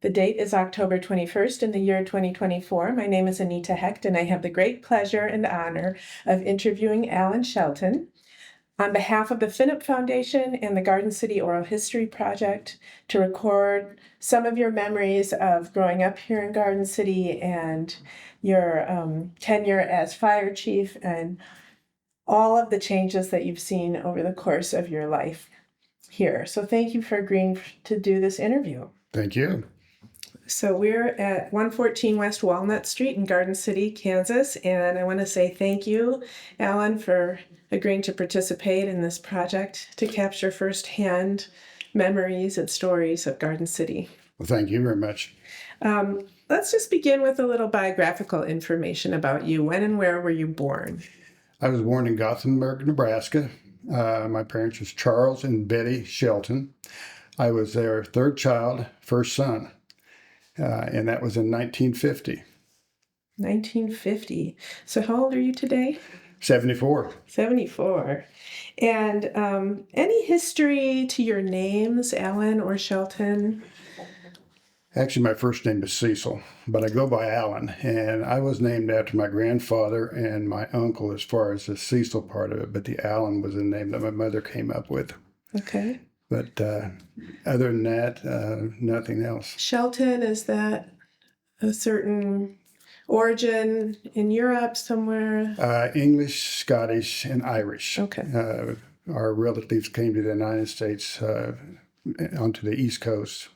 The date is October 21st in the year 2024. My name is Anita Hecht, and I have the great pleasure and honor of interviewing Alan Shelton on behalf of the Phinnip Foundation and the Garden City Oral History Project to record some of your memories of growing up here in Garden City and your tenure as fire chief and all of the changes that you've seen over the course of your life here. So thank you for agreeing to do this interview. Thank you. So we're at 114 West Walnut Street in Garden City, Kansas, and I want to say thank you, Alan, for agreeing to participate in this project to capture firsthand memories and stories of Garden City. Well, thank you very much. Let's just begin with a little biographical information about you. When and where were you born? I was born in Gothenburg, Nebraska. My parents was Charles and Betty Shelton. I was their third child, first son. And that was in 1950. 1950. So how old are you today? 74. 74. And any history to your names, Alan or Shelton? Actually, my first name is Cecil, but I go by Alan. And I was named after my grandfather and my uncle as far as the Cecil part of it, but the Alan was the name that my mother came up with. Okay. But other than that, nothing else. Shelton, is that a certain origin in Europe somewhere? English, Scottish, and Irish. Okay. Our relatives came to the United States onto the East Coast.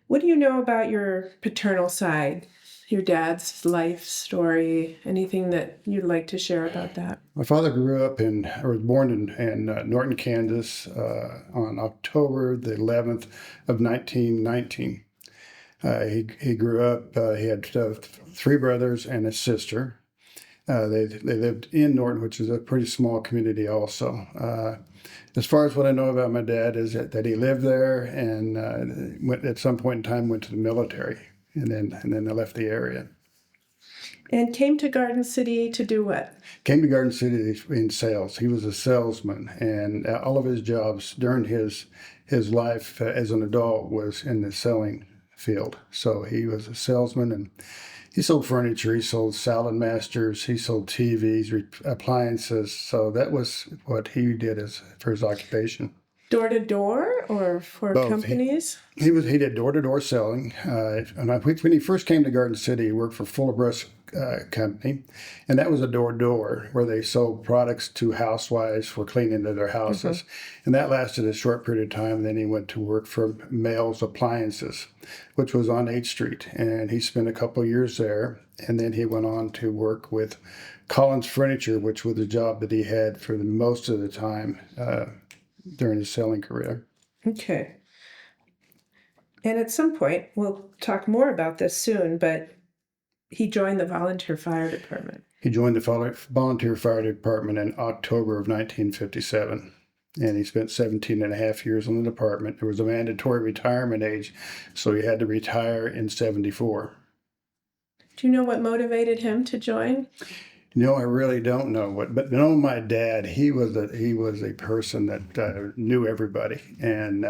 What do you know about your paternal side, your dad's life story? Anything that you'd like to share about that? My father was born in Norton, Kansas on October the 11th of 1919. He grew up, he had three brothers and a sister. They lived in Norton, which is a pretty small community also. As far as what I know about my dad is that he lived there and at some point in time went to the military and then they left the area. And came to Garden City to do what? Came to Garden City in sales. He was a salesman, and all of his jobs during his life as an adult was in the selling field. So he was a salesman, and he sold furniture, he sold salad masters, he sold TVs, appliances. So that was what he did for his occupation. Door to door or for Both. Companies? He did door-to-door selling. And when he first came to Garden City, he worked for Fuller Brush Company, and that was a door-to-door where they sold products to housewives for cleaning their houses. Mm-hmm. And that lasted a short period of time. Then he went to work for Mail's Appliances, which was on 8th Street. And he spent a couple of years there. And then he went on to work with Collins Furniture, which was a job that he had for most of the time during his selling career. Okay. And at some point, we'll talk more about this soon, but he joined the volunteer fire department. He joined the volunteer fire department in October of 1957, and he spent 17 and a half years in the department. There was a mandatory retirement age, so he had to retire in 74. Do you know what motivated him to join? No, I really don't know but my dad, he was a person that knew everybody, and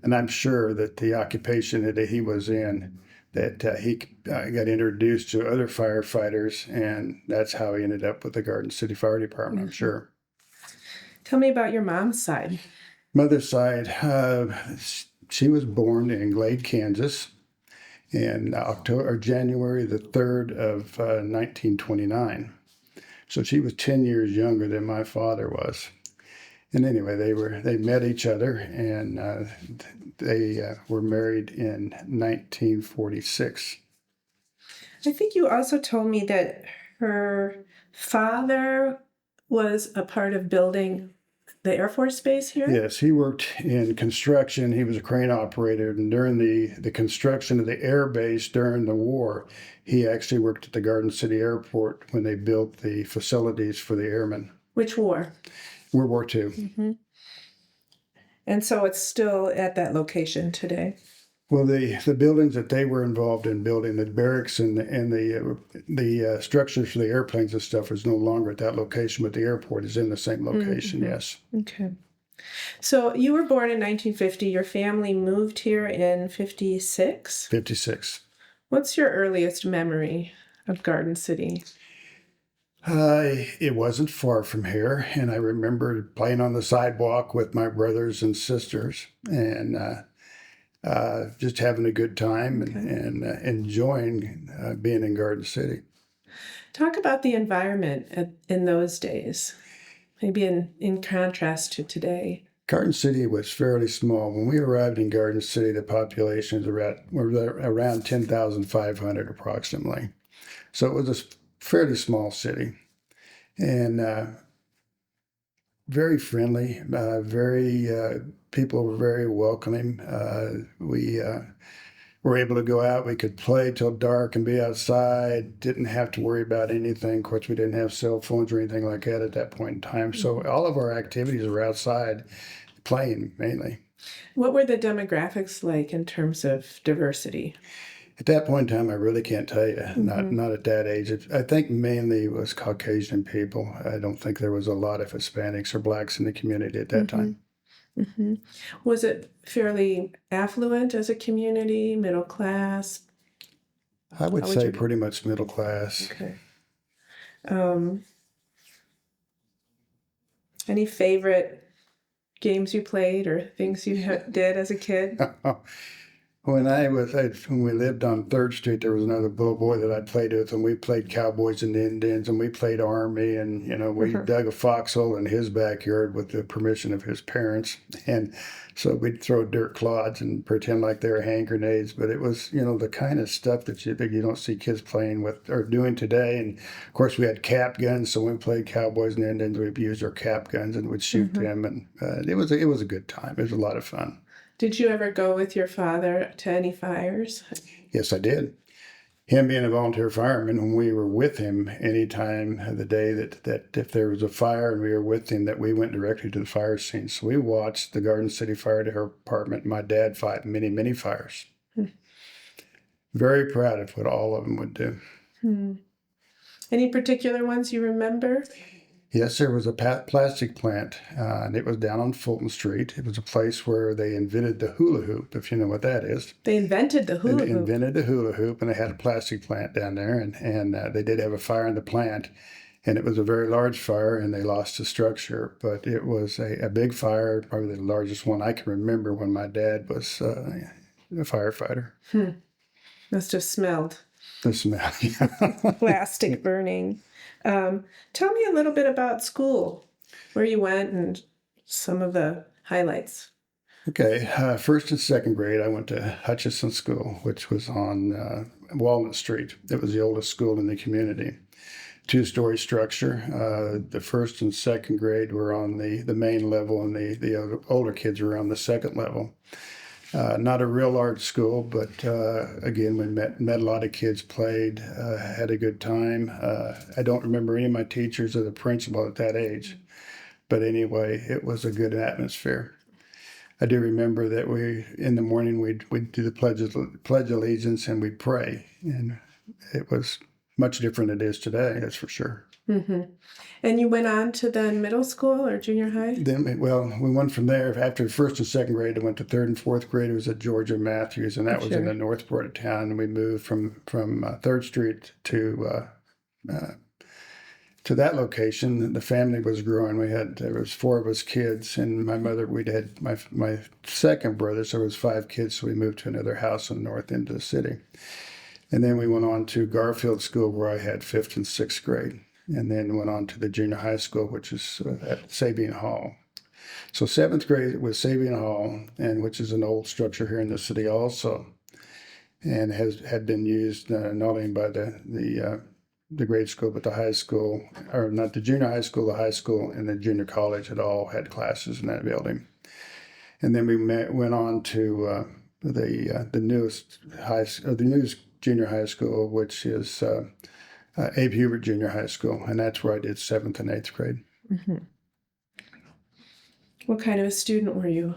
I'm sure that the occupation that he was in, that he got introduced to other firefighters, and that's how he ended up with the Garden City Fire Department, I'm sure. Tell me about your mom's side. Mother's side, she was born in Glade, Kansas, in January the 3rd of 1929. So she was 10 years younger than my father was. And anyway, they met each other, and they were married in 1946. I think you also told me that her father was a part of building the Air Force Base here? Yes, he worked in construction. He was a crane operator, and during the construction of the air base during the war, he actually worked at the Garden City Airport when they built the facilities for the airmen. Which war? World War II. Mm-hmm. And so it's still at that location today? Well, the buildings that they were involved in building, the barracks and the structures for the airplanes and stuff, is no longer at that location, but the airport is in the same location. Mm-hmm. Yes. Okay. So you were born in 1950. Your family moved here in 56. 56. What's your earliest memory of Garden City? It wasn't far from here, and I remember playing on the sidewalk with my brothers and sisters, and just having a good time Okay. and enjoying being in Garden City. Talk about the environment in those days, maybe in contrast to today. Garden City was fairly small. When we arrived in Garden City, the population was around 10,500 approximately. So it was a fairly small city, and very friendly, very people were very welcoming. We were able to go out. We could play till dark and be outside. Didn't have to worry about anything. Of course, we didn't have cell phones or anything like that at that point in time. So all of our activities were outside, playing mainly. What were the demographics like in terms of diversity? At that point in time, I really can't tell you. Not at that age. I think mainly it was Caucasian people. I don't think there was a lot of Hispanics or blacks in the community at that time. Was it fairly affluent as a community, middle class? I would How would say you- pretty much middle class. Okay. Any favorite games you played or things you did as a kid? When we lived on Third Street, there was another little boy that I played with, and we played Cowboys and Indians, and we played Army, and we dug a foxhole in his backyard with the permission of his parents, and so we'd throw dirt clods and pretend like they were hand grenades. But it was the kind of stuff that you don't see kids playing with or doing today. And of course, we had cap guns, so when we played Cowboys and Indians, we'd use our cap guns and would shoot them, and it was a good time. It was a lot of fun. Did you ever go with your father to any fires? Yes, I did. Him being a volunteer fireman, when we were with him, anytime of the day that if there was a fire and we were with him, that we went directly to the fire scene. So we watched the Garden City Fire Department, my dad fight many, many fires. Very proud of what all of them would do. Any particular ones you remember? Yes, there was a plastic plant, and it was down on Fulton Street. It was a place where they invented the hula hoop, if you know what that is. They invented the hula They hoop. invented the hula hoop, and they had a plastic plant down there, and they did have a fire in the plant, and it was a very large fire, and they lost the structure. But it was a big fire, probably the largest one I can remember when my dad was a firefighter. Must have smelled The smell. plastic burning. Tell me a little bit about school, where you went and some of the highlights. Okay, first and second grade, I went to Hutchison School, which was on Walnut Street. It was the oldest school in the community. Two-story structure. The first and second grade were on the main level, and the older kids were on the second level. Not a real large school, but again, we met a lot of kids, played, had a good time. I don't remember any of my teachers or the principal at that age, but anyway, it was a good atmosphere. I do remember that in the morning, we'd do the pledge allegiance, and we'd pray, and it was much different than it is today, that's for sure. And you went on to then middle school or junior high? Then, we went from there. After first and second grade, I went to third and fourth grade. It was at Georgia Matthews, and that was in the north part of town. And we moved from Third Street to that location. The family was growing. There was 4 of us kids, and my mother. We'd had my second brother, so there was 5 kids. So we moved to another house in the north end of the city, and then we went on to Garfield School, where I had 5th and 6th grade. And then went on to the junior high school, which is at Sabine Hall. So 7th grade was Sabine Hall, and which is an old structure here in the city also, and had been used not only by the grade school, but the high school, or not the junior high school, the high school, and the junior college had all had classes in that building. And then we went on to the newest junior high school, which is Abe Hubert Junior High School, and that's where I did 7th and 8th grade. What kind of a student were you?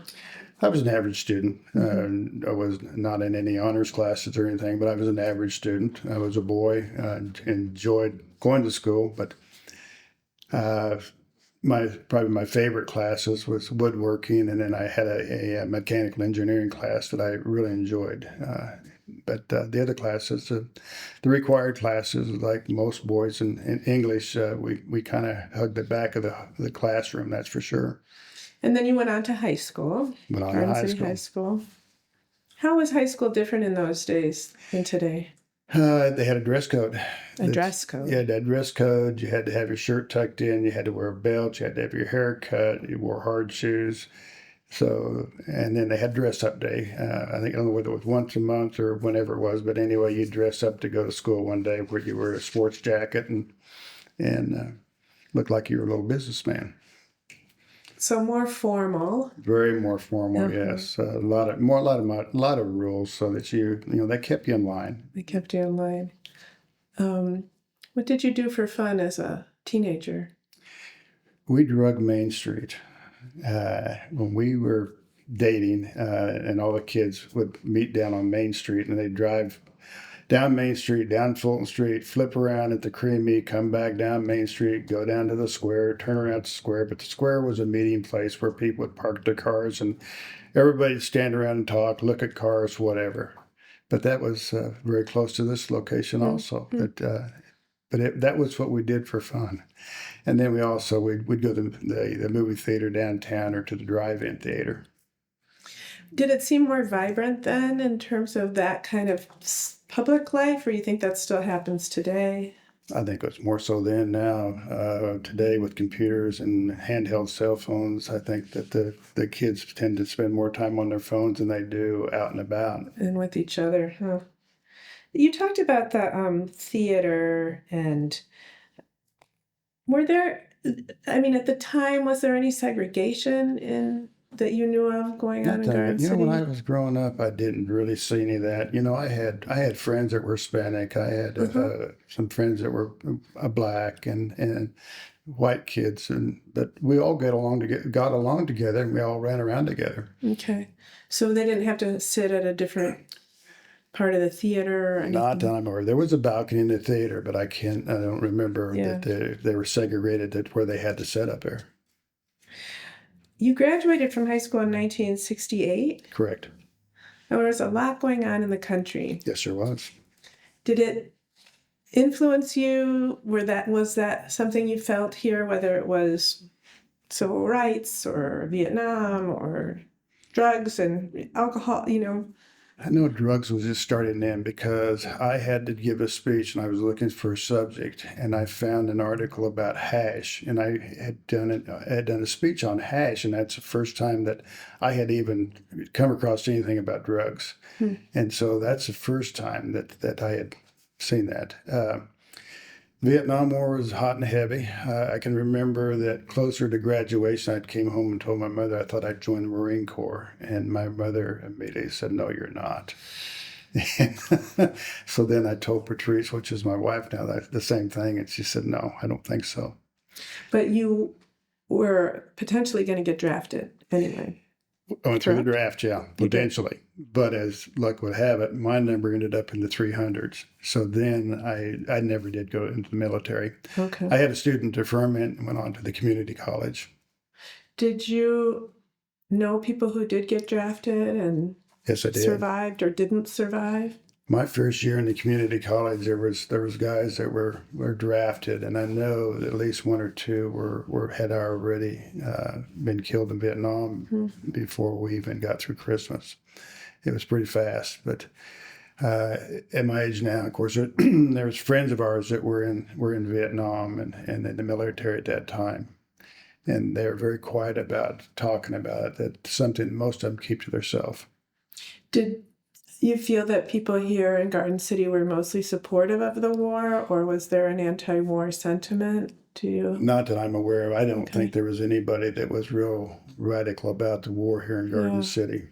I was an average student. I was not in any honors classes or anything, but I was an average student. I was a boy, enjoyed going to school, but probably my favorite classes was woodworking, and then I had a mechanical engineering class that I really enjoyed. But the other classes, the required classes, like most boys in English, we kind of hugged the back of the classroom, that's for sure. And then you went on to high school, Went on to Garden high City High school. School. How was high school different in those days than today? They had a dress code. A dress code. You had that dress code. You had to have your shirt tucked in. You had to wear a belt. You had to have your hair cut. You wore hard shoes. So, and then they had dress up day. I think I don't know whether it was once a month or whenever it was, but anyway, you dress up to go to school one day where you wear a sports jacket and looked like you were a little businessman. So more formal. Very more formal, Uh-huh. yes. A lot of rules so that they kept you in line. They kept you in line. What did you do for fun as a teenager? We drug Main Street. When we were dating, and all the kids would meet down on Main Street, and they'd drive down Main Street, down Fulton Street, flip around at the Creamy, come back down Main Street, go down to the square, turn around to the square. But the square was a meeting place where people would park their cars and everybody would stand around and talk, look at cars, whatever. But that was very close to this location also. That was what we did for fun. And then we'd go to the movie theater downtown or to the drive-in theater. Did it seem more vibrant then in terms of that kind of public life, or you think that still happens today? I think it's more so then now. Today with computers and handheld cell phones, I think that the kids tend to spend more time on their phones than they do out and about. And with each other, huh? You talked about the theater, and were there, I mean, at the time, was there any segregation that you knew of going on in Garden City? When I was growing up, I didn't really see any of that. I had friends that were Hispanic. I had some friends that were black and white kids, but we all got along together, and we all ran around together. Okay, so they didn't have to sit at a different part of the theater or anything? Not that I'm aware. There was a balcony in the theater, but I don't remember that they were segregated to where they had to sit up there. You graduated from high school in 1968? Correct. Now, there was a lot going on in the country. Yes, there was. Did it influence you? Was that something you felt here, whether it was civil rights or Vietnam or drugs and alcohol, I know drugs was just starting then because I had to give a speech and I was looking for a subject, and I found an article about hash, and I had done a speech on hash, and that's the first time that I had even come across anything about drugs. And so that's the first time that I had seen that. Vietnam War was hot and heavy. I can remember that closer to graduation, I came home and told my mother I thought I'd join the Marine Corps. And my mother immediately said, "No, you're not." So then I told Patrice, which is my wife now, the same thing. And she said, "No, I don't think so." But you were potentially going to get drafted anyway. I went through the draft, yeah, potentially. But as luck would have it, my number ended up in the 300s. So then I never did go into the military. Okay. I had a student deferment and went on to the community college. Did you know people who did get drafted and Yes, I did. survived or didn't survive? My first year in the community college, there was guys that were drafted, and I know at least one or two had already been killed in Vietnam before we even got through Christmas. It was pretty fast, but at my age now, of course, there's friends of ours that were in Vietnam and in the military at that time, and they were very quiet about talking about it. That's something most of them keep to themselves. Did you feel that people here in Garden City were mostly supportive of the war, or was there an anti-war sentiment to you? Not that I'm aware of. I don't think there was anybody that was real radical about the war here in Garden City.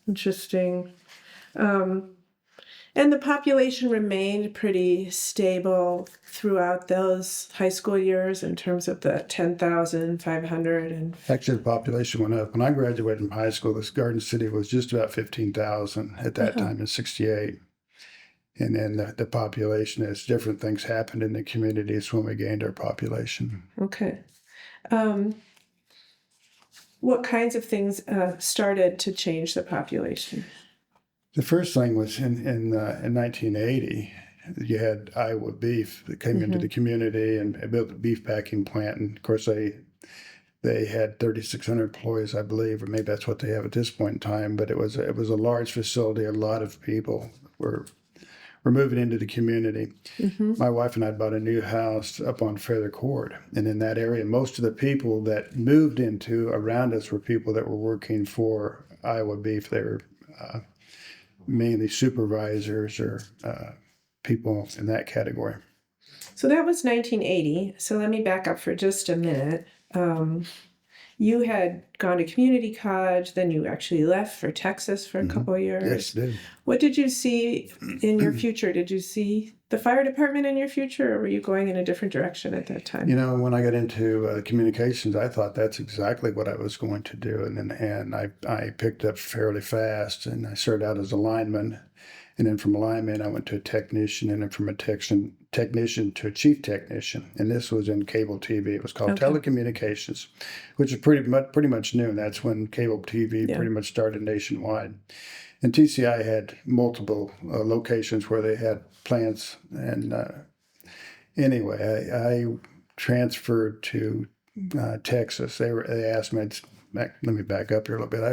Interesting. And the population remained pretty stable throughout those high school years in terms of the 10,500 and Actually, the population went up. When I graduated from high school, this Garden City was just about 15,000 at that time in '68. And then the population, as different things happened in the communities when we gained our population. okay. What kinds of things started to change the population? The first thing was in 1980. You had Iowa Beef that came into the community and built a beef packing plant, and of course they had 3,600 employees, I believe, or maybe that's what they have at this point in time. But it was a large facility. A lot of people were moving into the community. My wife and I bought a new house up on Feather Court, and in that area, most of the people that moved into around us were people that were working for Iowa Beef. They were mainly supervisors or people in that category. So that was 1980. So let me back up for just a minute. You had gone to community college, then you actually left for Texas for a couple of years. Yes, did. What did you see in your future? Did you see the fire department in your future, or were you going in a different direction at that time? You know, when I got into communications, I thought that's exactly what I was going to do, and I picked up fairly fast, and I started out as a lineman, and then from a lineman I went to a technician, and then from a technician to a chief technician, and this was in cable TV. It was called telecommunications, which is pretty much new. That's when cable TV pretty much started nationwide. And TCI had multiple locations where they had plants. And anyway, I transferred to Texas. They asked me. Let me back up here a little bit.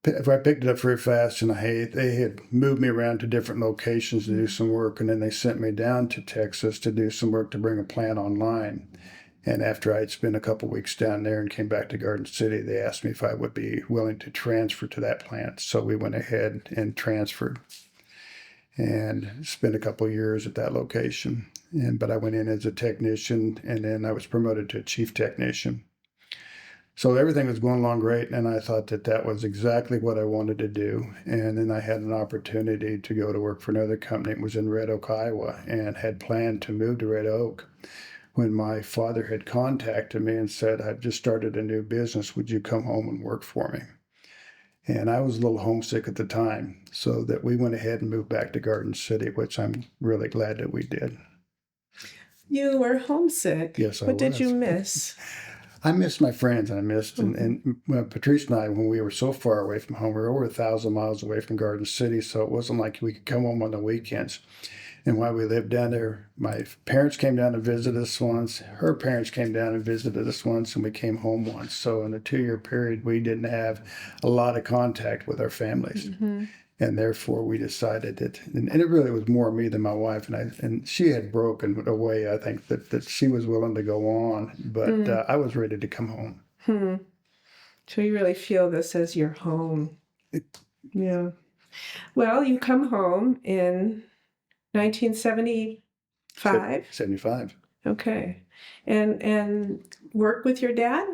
I picked it up very fast, and they had moved me around to different locations to do some work, and then they sent me down to Texas to do some work to bring a plant online. And after I'd spent a couple weeks down there and came back to Garden City, they asked me if I would be willing to transfer to that plant. So we went ahead and transferred and spent a couple years at that location. But I went in as a technician, and then I was promoted to a chief technician. So everything was going along great, and I thought that was exactly what I wanted to do. And then I had an opportunity to go to work for another company. It was in Red Oak, Iowa, and had planned to move to Red Oak when my father had contacted me and said, "I've just started a new business. Would you come home and work for me?" And I was a little homesick at the time, so that we went ahead and moved back to Garden City, which I'm really glad that we did. You were homesick. Yes, I was. What did you miss? I missed my friends, and and Patrice and I, when we were so far away from home, we were over 1,000 miles away from Garden City, so it wasn't like we could come home on the weekends. And while we lived down there, my parents came down to visit us once. Her parents came down and visited us once, and we came home once. So in a 2-year period, we didn't have a lot of contact with our families. And therefore, we decided that, and it really was more me than my wife, and she had broken away. I think that she was willing to go on, but I was ready to come home. So you really feel this as your home. Yeah. Well, you come home in 1975. 75. Okay. And work with your dad?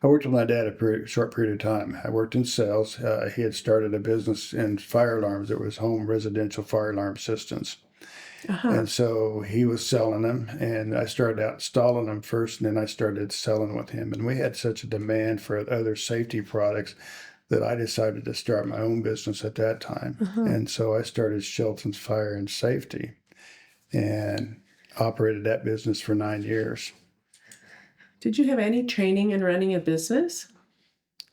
I worked with my dad a short period of time. I worked in sales. He had started a business in fire alarms. It was home residential fire alarm systems. And so he was selling them, and I started out installing them first, and then I started selling with him. And we had such a demand for other safety products that I decided to start my own business at that time. And so I started Shelton's Fire and Safety and operated that business for 9 years. Did you have any training in running a business?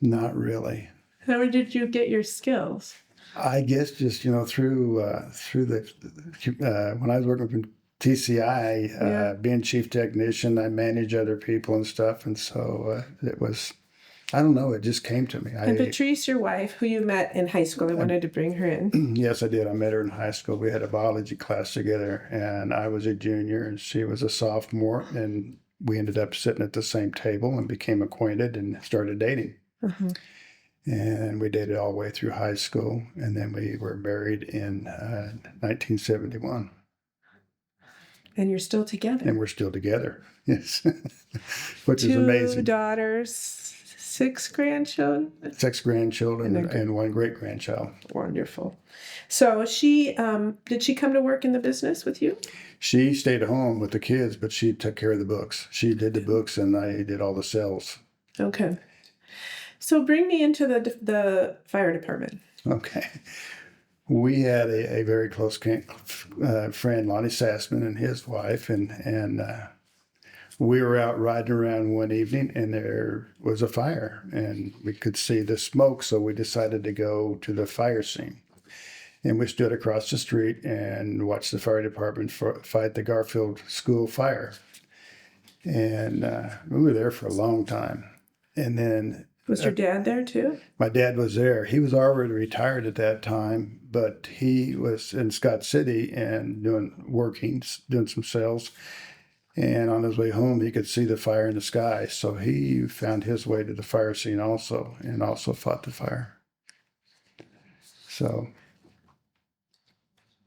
Not really. How did you get your skills? I guess just through the when I was working for TCI, being chief technician, I manage other people and stuff, and so it was. I don't know. It just came to me. And Patrice, your wife, who you met in high school, I wanted to bring her in. Yes, I did. I met her in high school. We had a biology class together, and I was a junior, and she was a sophomore, and we ended up sitting at the same table and became acquainted and started dating. And we dated all the way through high school, and then we were married in 1971. And you're still together. And we're still together, yes. Which is amazing. 2 daughters, 6 grandchildren? 6 grandchildren and 1 great-grandchild. Wonderful. So she, did she come to work in the business with you? She stayed at home with the kids, but she took care of the books. She did the books, and I did all the sales. Okay. So bring me into the fire department. Okay. We had a very close friend, Lonnie Sassman, and his wife, and we were out riding around one evening and there was a fire and we could see the smoke. So we decided to go to the fire scene. And we stood across the street and watched the fire department fight the Garfield School fire. And we were there for a long time. And then Was your dad there too? my dad was there. He was already retired at that time, but he was in Scott City and doing some sales. And on his way home, he could see the fire in the sky. So he found his way to the fire scene also and also fought the fire. So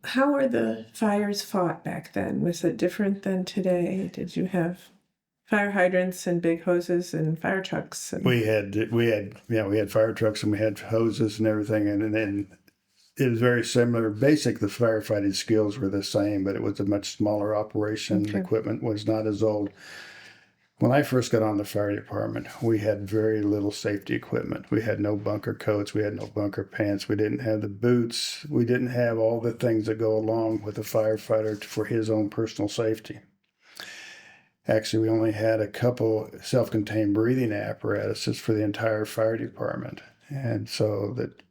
How were the fires fought back then? Was it different than today? Did you have fire hydrants and big hoses and fire trucks? And... we had fire trucks and we had hoses and everything. And then it was very similar. Basic, the firefighting skills were the same, but it was a much smaller operation. Okay. The equipment was not as old. When I first got on the fire department, we had very little safety equipment. We had no bunker coats. We had no bunker pants. We didn't have the boots. We didn't have all the things that go along with a firefighter for his own personal safety. Actually, we only had a couple self-contained breathing apparatuses for the entire fire department. And so that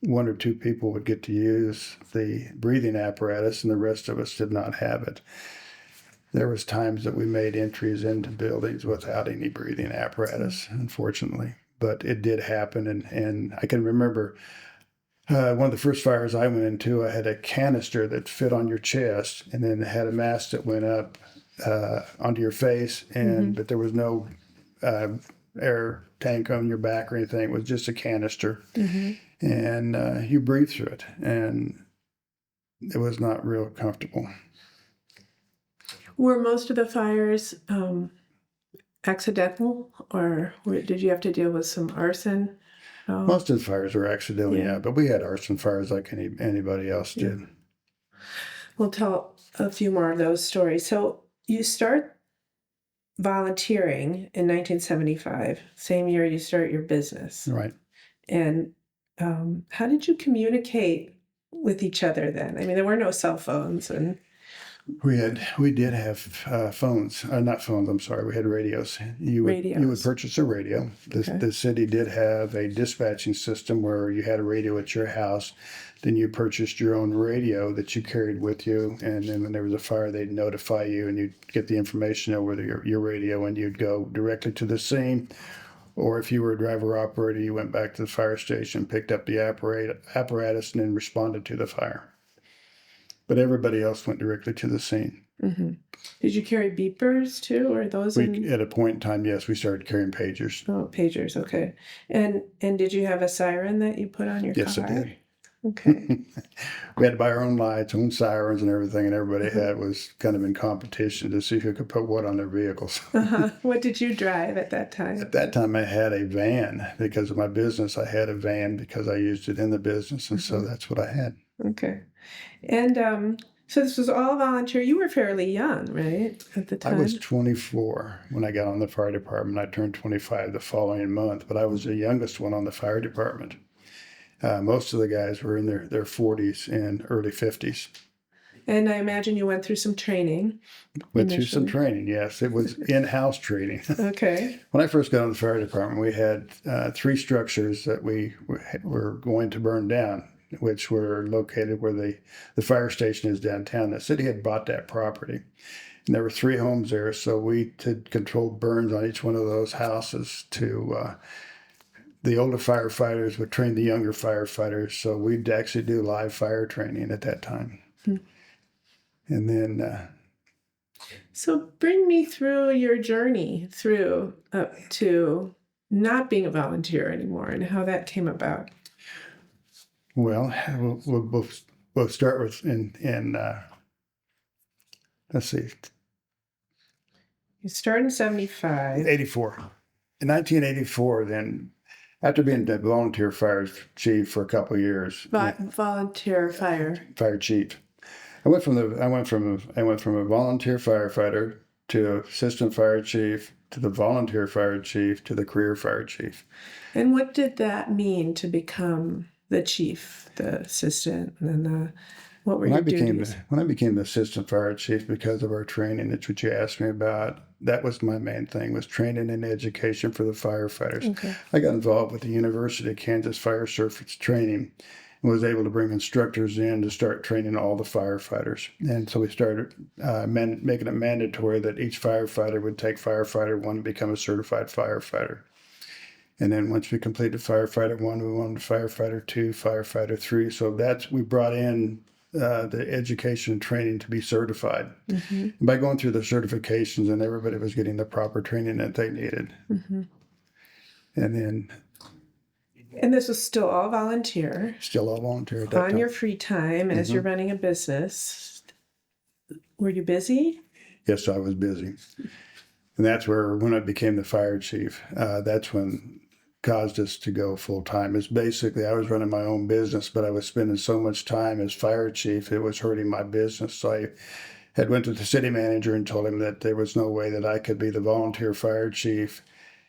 one or two people would get to use the breathing apparatus and the rest of us did not have it. There was times that we made entries into buildings without any breathing apparatus, unfortunately. But it did happen. And I can remember one of the first fires I went into, I had a canister that fit on your chest and then had a mask that went up onto your face. But there was no air tank on your back or anything. It was just a canister. And you breathe through it. And it was not real comfortable. Were most of the fires accidental, or did you have to deal with some arson? Most of the fires were accidental, yeah, but we had arson fires like anybody else did. We'll tell a few more of those stories. So you start volunteering in 1975, same year you start your business. Right. And how did you communicate with each other then? I mean, there were no cell phones and... We did have phones, not phones. I'm sorry. We had radios. You would purchase a radio. The city did have a dispatching system where you had a radio at your house. Then you purchased your own radio that you carried with you, and then when there was a fire, they'd notify you, and you'd get the information over your radio, and you'd go directly to the scene. Or if you were a driver operator, you went back to the fire station, picked up the apparatus, and then responded to the fire. But everybody else went directly to the scene. Did you carry beepers too, or those? At a point in time, yes, we started carrying pagers. Oh, pagers, okay. And did you have a siren that you put on your car? Yes, I did. Okay. We had to buy our own lights, own sirens, and everything, and everybody was kind of in competition to see who could put what on their vehicles. What did you drive at that time? At that time, I had a van because of my business. I had a van because I used it in the business, and so that's what I had. Okay. And so this was all volunteer. You were fairly young, right, at the time? I was 24 when I got on the fire department. I turned 25 the following month, but I was the youngest one on the fire department. Most of the guys were in their 40s and early 50s. And I imagine you went through some training. Went through some training, yes. It was in-house training. Okay. When I first got on the fire department, we had 3 structures that we were going to burn down, which were located where the fire station is downtown. The city had bought that property. And there were 3 homes there, so we had controlled burns on each one of those houses to... the older firefighters would train the younger firefighters, so we'd actually do live fire training at that time. And then... So bring me through your journey through up to not being a volunteer anymore and how that came about. Well, we'll start with let's see. You start in 75. 84. In 1984, then, after being the volunteer fire chief for a couple of years. Volunteer fire. Fire chief. I went from a volunteer firefighter to assistant fire chief to the volunteer fire chief to the career fire chief. And what did that mean to become the chief, the assistant, and then What were When I your became duties? when I became the assistant fire chief because of our training, that's what you asked me about. That was my main thing, was training and education for the firefighters. Okay. I got involved with the University of Kansas Fire Service Training and was able to bring instructors in to start training all the firefighters. And so we started making it mandatory that each firefighter would take firefighter one and become a certified firefighter. And then once we completed firefighter one, we wanted firefighter two, firefighter three. So we brought in the education and training to be certified. Mm-hmm. And by going through the certifications, and everybody was getting the proper training that they needed. Mm-hmm. And then And this was still all volunteer still all volunteer at that on time. your free time as you're running a business. Were you busy? Yes, I was busy. And that's where, when I became the fire chief, that's when caused us to go full time. Is basically I was running my own business, but I was spending so much time as fire chief, it was hurting my business. So I had went to the city manager and told him that there was no way that I could be the volunteer fire chief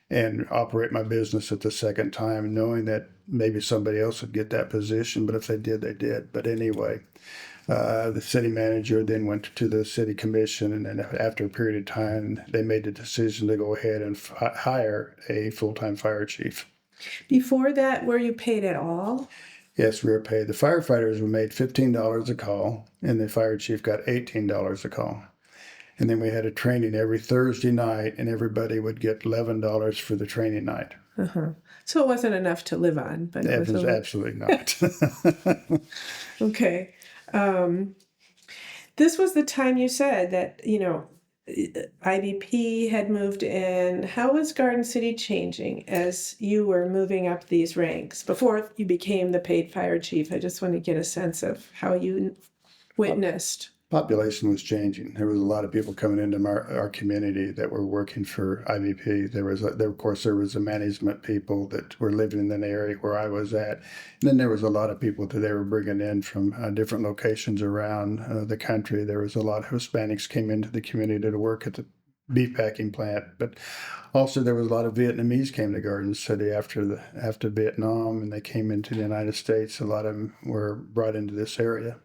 and operate my business at the second time, knowing that maybe somebody else would get that position. But if they did, they did. But anyway, the city manager then went to the city commission, and then after a period of time, they made the decision to go ahead and hire a full-time fire chief. Before that, were you paid at all? Yes, we were paid. The firefighters were made $15 a call, and the fire chief got $18 a call. And then we had a training every Thursday night, and everybody would get $11 for the training night. Uh-huh. So it wasn't enough to live on, but It was absolutely not. Okay. This was the time you said that, IVP had moved in. How was Garden City changing as you were moving up these ranks before you became the paid fire chief? I just want to get a sense of how you witnessed. Population was changing. There was a lot of people coming into our community that were working for IVP. There was the management people that were living in the area where I was at. And then there was a lot of people that they were bringing in from different locations around the country. There was a lot of Hispanics came into the community to work at the beef packing plant, but also there was a lot of Vietnamese came to Garden City after Vietnam, and they came into the United States. A lot of them were brought into this area.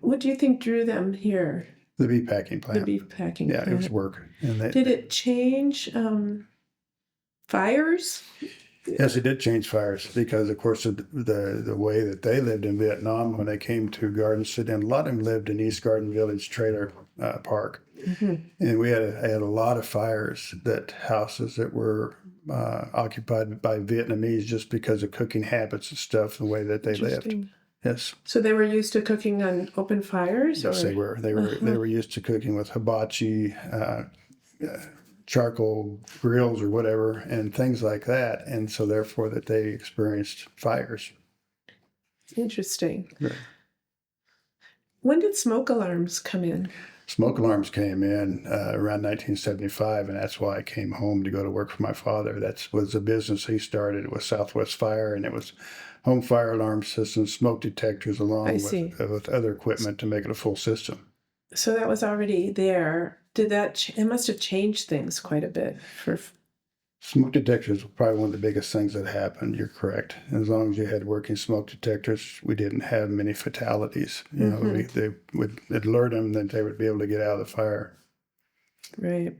What do you think drew them here? The beef packing plant. The beef packing Yeah, plant. it was work. And Did it change fires? yes, it did change fires because, of course, the way that they lived in Vietnam when they came to Garden City, and a lot of them lived in East Garden Village Trailer Park. Mm-hmm. And we had a lot of fires, houses that were occupied by Vietnamese just because of cooking habits and stuff, the way that they lived. Yes. So they were used to cooking on open fires? Yes, they were. They were used to cooking with hibachi, charcoal grills or whatever, and things like that. And so therefore that they experienced fires. Interesting. Right. When did smoke alarms come in? Smoke alarms came in around 1975, and that's why I came home to go to work for my father. That was a business he started. It was Southwest Fire, and it was home fire alarm systems, smoke detectors, along with other equipment to make it a full system. So that was already there. Did that? It must have changed things quite a bit. Smoke detectors were probably one of the biggest things that happened. You're correct. As long as you had working smoke detectors, we didn't have many fatalities. They would alert them that they would be able to get out of the fire. Right.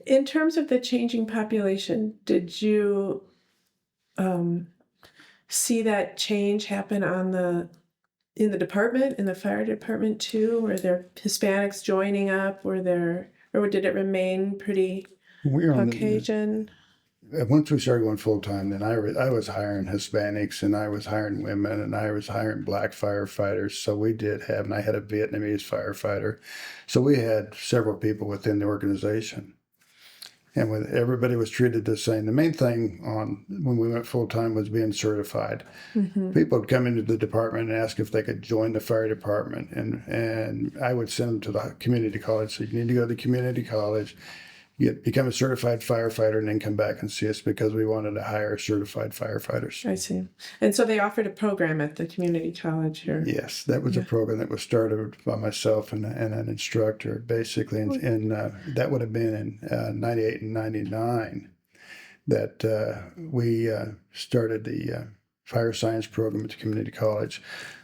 In terms of the changing population, did you see that change happen in the department, in the fire department too? Were there Hispanics joining up? Or did it remain pretty Caucasian? Once we started going full time, then I was hiring Hispanics, and I was hiring women, and I was hiring black firefighters. So we did have, and I had a Vietnamese firefighter. So we had several people within the organization. And everybody was treated the same. The main thing when we went full time was being certified. Mm-hmm. People would come into the department and ask if they could join the fire department, and I would send them to the community college. So you need to go to the community college, become a certified firefighter, and then come back and see us, because we wanted to hire certified firefighters. I see. And so they offered a program at the community college here. Yes, that was a program that was started by myself and an instructor, basically. And that would have been in 98 and 99 that we started the fire science program at the community college.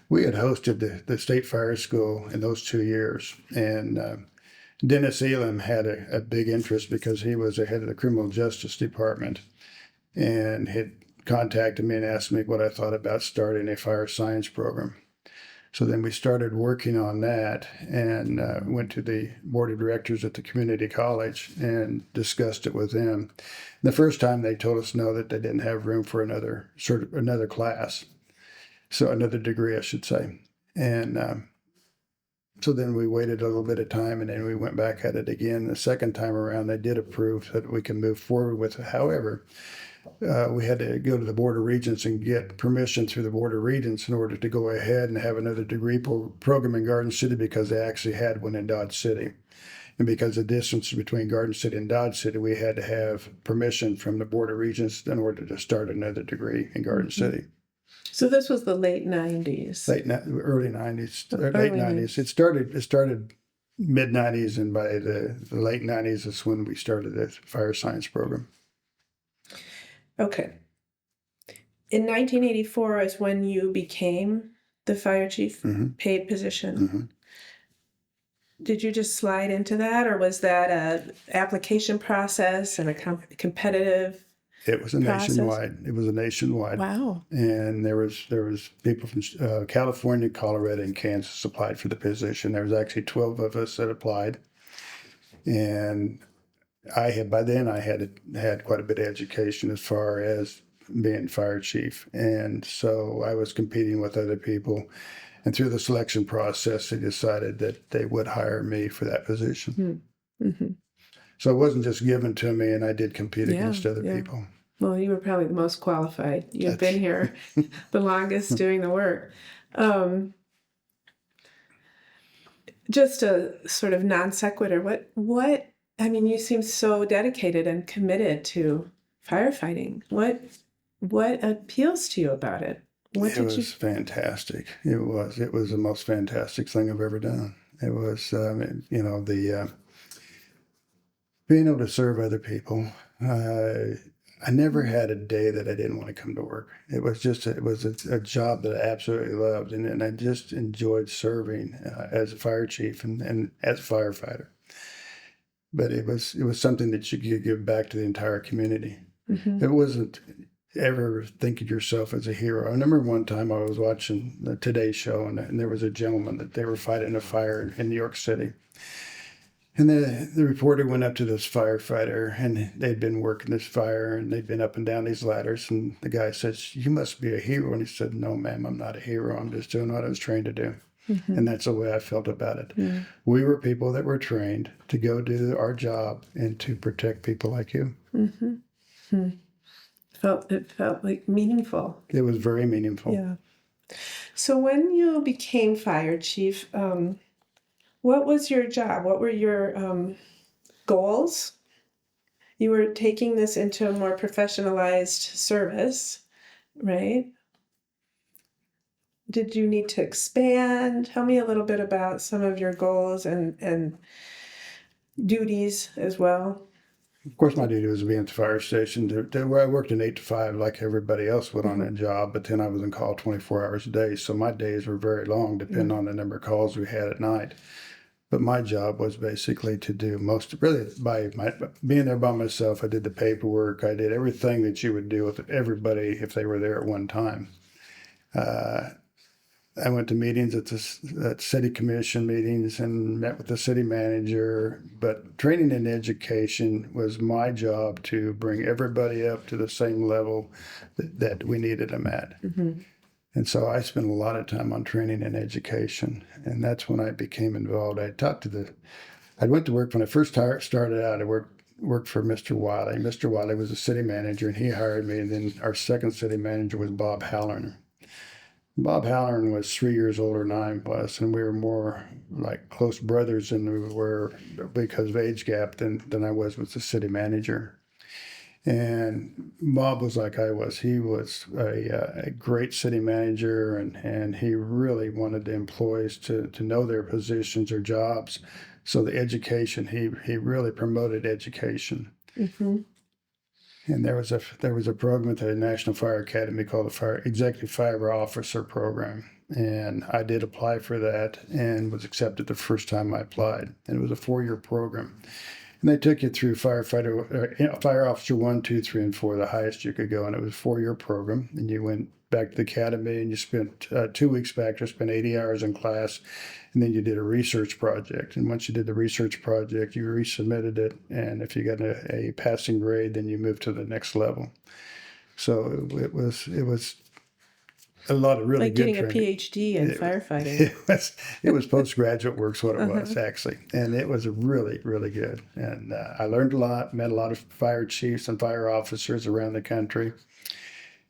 We had hosted the state fire school in those 2 years, and Dennis Elam had a big interest because he was the head of the criminal justice department, and had contacted me and asked me what I thought about starting a fire science program. So then we started working on that, and went to the board of directors at the community college and discussed it with them. The first time they told us no, that they didn't have room for another class, so another degree, I should say. And so then we waited a little bit of time, and then we went back at it again. The second time around, they did approve that we can move forward with it. However, we had to go to the Board of Regents and get permission through the Board of Regents in order to go ahead and have another degree program in Garden City, because they actually had one in Dodge City. And because the distance between Garden City and Dodge City, we had to have permission from the Board of Regents in order to start another degree in Garden City. So this was the late 90s. Early 90s, Early late 90s. It started mid 90s, and by the late 90s is when we started the fire science program. Okay. In 1984 is when you became the fire chief, paid position. Did you just slide into that, or was that a application process and a competitive? It was a nationwide. It was a nationwide. Wow. And there was people from California, Colorado, and Kansas applied for the position. There was actually 12 of us that applied, and by then I had quite a bit of education as far as being fire chief, and so I was competing with other people. And through the selection process, they decided that they would hire me for that position. So it wasn't just given to me, and I did compete against other people. Well, you were probably the most qualified. You've been here the longest doing the work. Just a sort of non sequitur. What? I mean, you seem so dedicated and committed to firefighting. What appeals to you about it? It was fantastic. It was the most fantastic thing I've ever done. It was, being able to serve other people. I never had a day that I didn't want to come to work. It was a job that I absolutely loved, and I just enjoyed serving as a fire chief and as a firefighter. But it was something that you could give back to the entire community. It wasn't ever think of yourself as a hero. I remember one time I was watching the Today Show, and there was a gentleman that they were fighting a fire in New York City. And the reporter went up to this firefighter, and they'd been working this fire, and they'd been up and down these ladders. And the guy says, "You must be a hero." And he said, "No, ma'am, I'm not a hero. I'm just doing what I was trained to do." And that's the way I felt about it. We were people that were trained to go do our job and to protect people like you. It felt like meaningful. It was very meaningful. Yeah. So when you became fire chief, what was your job? What were your goals? You were taking this into a more professionalized service, right? Did you need to expand? Tell me a little bit about some of your goals and duties as well. Of course, my duty was to be at the fire station, where I worked an 8 to 5 like everybody else would on that job, but then I was on call 24 hours a day, so my days were very long, depending on the number of calls we had at night. But my job was basically to do being there by myself. I did the paperwork. I did everything that you would do with everybody if they were there at one time. I went to meetings at city commission meetings and met with the city manager. But training and education was my job, to bring everybody up to the same level that we needed them at. And so I spent a lot of time on training and education, and that's when I became involved. I went to work when I first started out. I worked for Mr. Wiley. Mr. Wiley was the city manager, and he hired me. And then our second city manager was Bob Halloran. Bob Halloran was 3 years older than I was, and we were more like close brothers than we were because of age gap than I was with the city manager. And Bob was like I was. He was a great city manager, and he really wanted the employees to know their positions or jobs. So the education, he really promoted education. And there was a program at the National Fire Academy called the Executive Fire Officer Program, and I did apply for that and was accepted the first time I applied. And it was a 4-year program, and they took you through fire officer 1, 2, 3, and 4, the highest you could go, and it was a 4-year program. And you went back to the academy, and you spent 2 weeks back there, spent 80 hours in class, and then you did a research project. And once you did the research project, you resubmitted it, and if you got a passing grade, then you moved to the next level. So it was a lot of really like good getting training. a PhD in firefighting. It was postgraduate work's what it was, actually, and it was really, really good. And I learned a lot, met a lot of fire chiefs and fire officers around the country,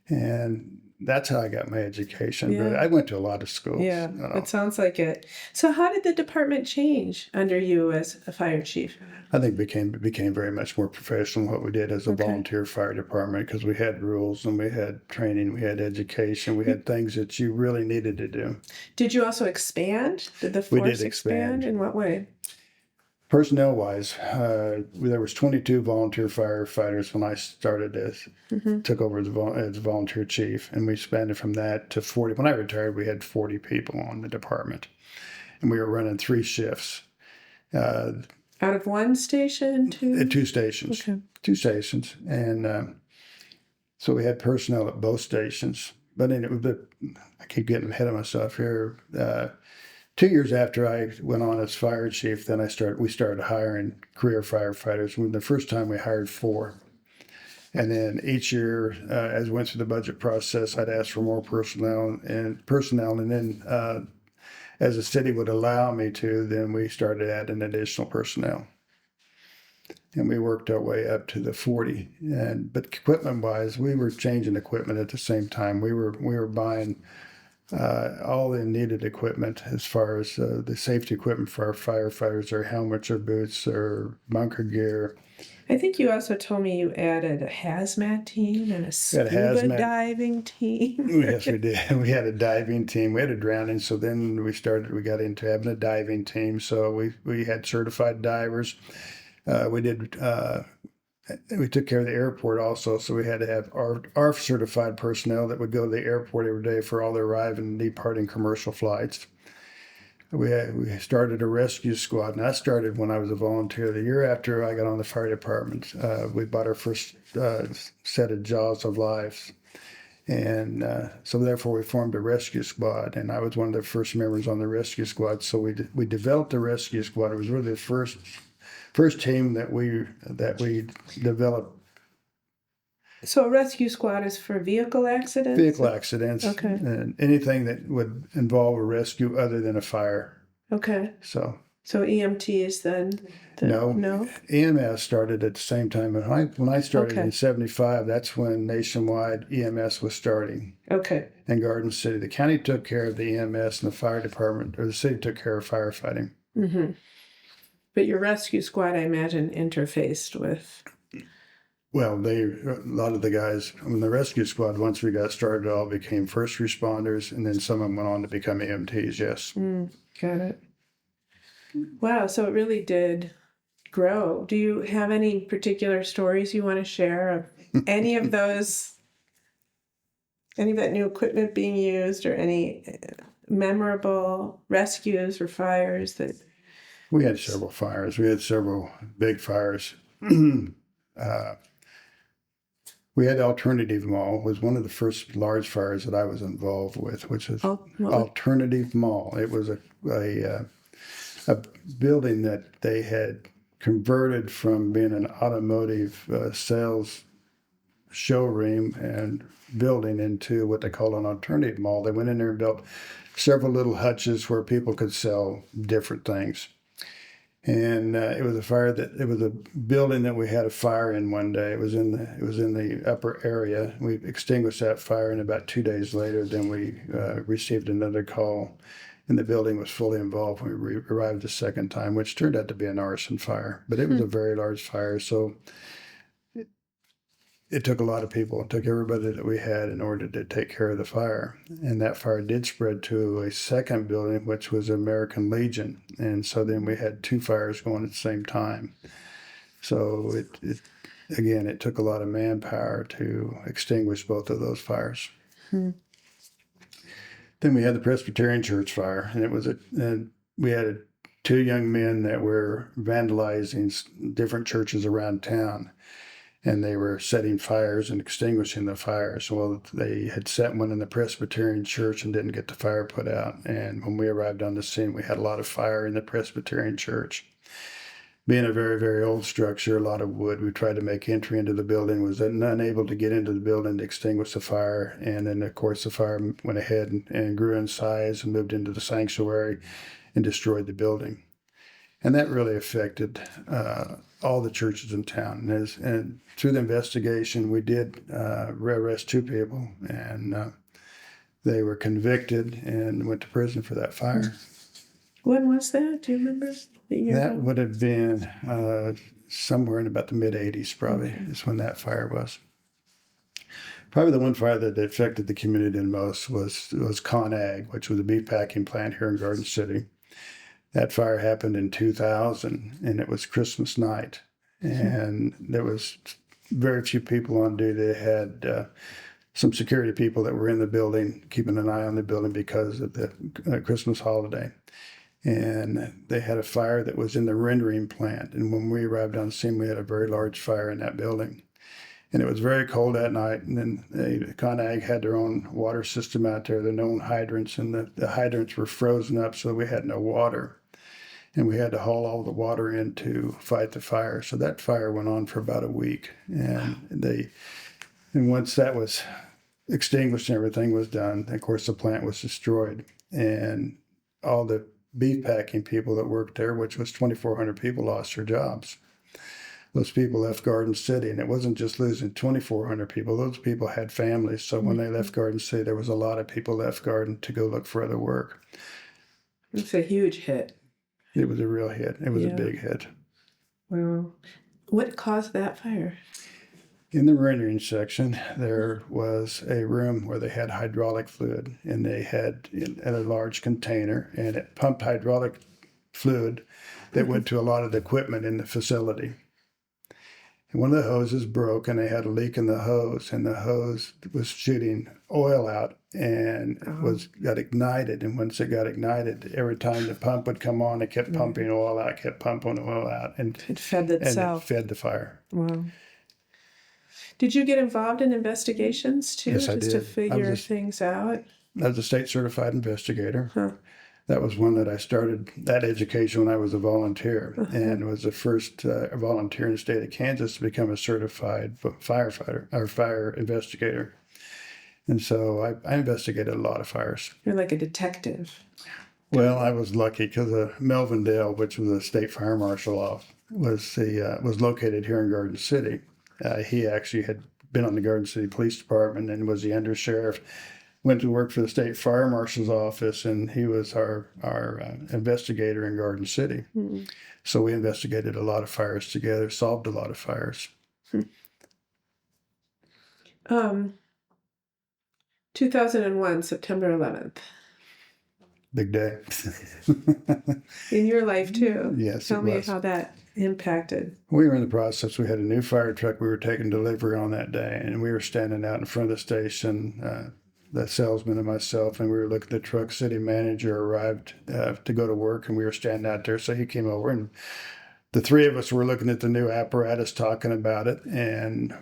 and that's how I got my education. Yeah. But I went to a lot of schools. Yeah, it sounds like it. So how did the department change under you as a fire chief? I think it became very much more professional what we did as a volunteer fire department, because we had rules and we had training, we had education, we had things that you really needed to do. Did you also expand? Did the force expand? In what way? Personnel wise, there was 22 volunteer firefighters when I started took over as volunteer chief, and we expanded from that to 40. When I retired, we had 40 people on the department, and we were running 3 shifts. Out of one station, two? 2 stations. Okay. 2 stations, and so we had personnel at both stations. But I keep getting ahead of myself here. 2 years after I went on as fire chief, then we started hiring career firefighters. The first time we hired 4. And then each year, as we went through the budget process, I'd ask for more personnel. And then as the city would allow me to, then we started adding additional personnel. And we worked our way up to the 40. But equipment-wise, we were changing equipment at the same time. We were buying all the needed equipment as far as the safety equipment for our firefighters, our helmets, our boots, our bunker gear. I think you also told me you added a hazmat team and a scuba diving team. Yes, we did. We had a diving team. We had a drowning, so then we got into having a diving team. So we had certified divers. We took care of the airport also, so we had to have ARF certified personnel that would go to the airport every day for all the arriving and departing commercial flights. We started a rescue squad, and I started when I was a volunteer. The year after I got on the fire department, we bought our first set of Jaws of Life. And so therefore we formed a rescue squad, and I was one of the first members on the rescue squad. So we developed the rescue squad. It was really the first team that we developed. So a rescue squad is for vehicle accidents? Vehicle accidents. Okay. And anything that would involve a rescue other than a fire. Okay. So EMTs then? No? EMS started at the same time. When I started in 75, that's when nationwide EMS was starting. Okay. In Garden City. The county took care of the EMS and the fire department, or the city took care of firefighting. Mm-hmm. But your rescue squad, I imagine, interfaced with... Well, a lot of the guys, the rescue squad, once we got started, all became first responders, and then some of them went on to become EMTs, yes. Got it. Wow, so it really did grow. Do you have any particular stories you want to share of any of that new equipment being used, or any memorable rescues or fires that... We had several fires. We had several big fires. We had Alternative Mall. It was one of the first large fires that I was involved with, which was Alternative Mall. It was a building that they had converted from being an automotive sales showroom and building into what they call an alternative mall. They went in there and built several little hutches where people could sell different things. And it was a building that we had a fire in one day. It was in the upper area. We extinguished that fire, and about 2 days later, then we received another call, and the building was fully involved when we arrived the second time, which turned out to be an arson fire. But it was a very large fire, so it took a lot of people. It took everybody that we had in order to take care of the fire. And that fire did spread to a second building, which was American Legion. And so then we had 2 fires going at the same time. So again, it took a lot of manpower to extinguish both of those fires. Then we had the Presbyterian Church fire, and we had two young men that were vandalizing different churches around town, and they were setting fires and extinguishing the fires. Well, they had set one in the Presbyterian Church and didn't get the fire put out. And when we arrived on the scene, we had a lot of fire in the Presbyterian Church. Being a very, very old structure, a lot of wood, we tried to make entry into the building, was unable to get into the building to extinguish the fire. And then, of course, the fire went ahead and grew in size and moved into the sanctuary and destroyed the building. And that really affected all the churches in town. And through the investigation, we did arrest two people, and they were convicted and went to prison for that fire. When was that? Do you remember the year? That would have been somewhere in about the mid-'80s, probably, is when that fire was. Probably the one fire that affected the community the most was Con Ag, which was a beef packing plant here in Garden City. That fire happened in 2000, and it was Christmas night. And there was very few people on duty. They had some security people that were in the building, keeping an eye on the building because of the Christmas holiday. And they had a fire that was in the rendering plant. And when we arrived on scene, we had a very large fire in that building. And it was very cold that night. And then Con Ag had their own water system out there, their own hydrants, and the hydrants were frozen up, so we had no water. And we had to haul all the water in to fight the fire. So that fire went on for about a week. And once that was extinguished and everything was done, of course, the plant was destroyed. And all the beef packing people that worked there, which was 2,400 people, lost their jobs. Those people left Garden City, and it wasn't just losing 2,400 people. Those people had families. So when they left Garden City, there was a lot of people left Garden to go look for other work. It's a huge hit. It was a real hit. It was a big hit. Well, what caused that fire? In the rendering section, there was a room where they had hydraulic fluid, and they had in a large container, and it pumped hydraulic fluid that went to a lot of the equipment in the facility. And one of the hoses broke, and they had a leak in the hose, and the hose was shooting oil out and got ignited. And once it got ignited, every time the pump would come on, it kept pumping oil out, kept pumping oil out, and it fed itself. And it fed the fire. Wow. Did you get involved in investigations too? Yes, I did. To figure things out? I was a state certified investigator. Huh. That was one that I started that education when I was a volunteer, and was the first volunteer in the state of Kansas to become a certified firefighter or fire investigator. And so I investigated a lot of fires. You're like a detective. Well, I was lucky because Melvin Dale, which was a state fire marshal off, was located here in Garden City. He actually had been on the Garden City Police Department and was the undersheriff. Went to work for the state fire marshal's office, and he was our investigator in Garden City. Mm-hmm. So we investigated a lot of fires together, solved a lot of fires. 2001, September 11th. Big day. In your life too. Yes. Tell me how that impacted. We were in the process. We had a new fire truck we were taking delivery on that day, and we were standing out in front of the station, the salesman and myself, and we were looking at the truck. City manager arrived to go to work, and we were standing out there. So he came over, and the three of us were looking at the new apparatus, talking about it. And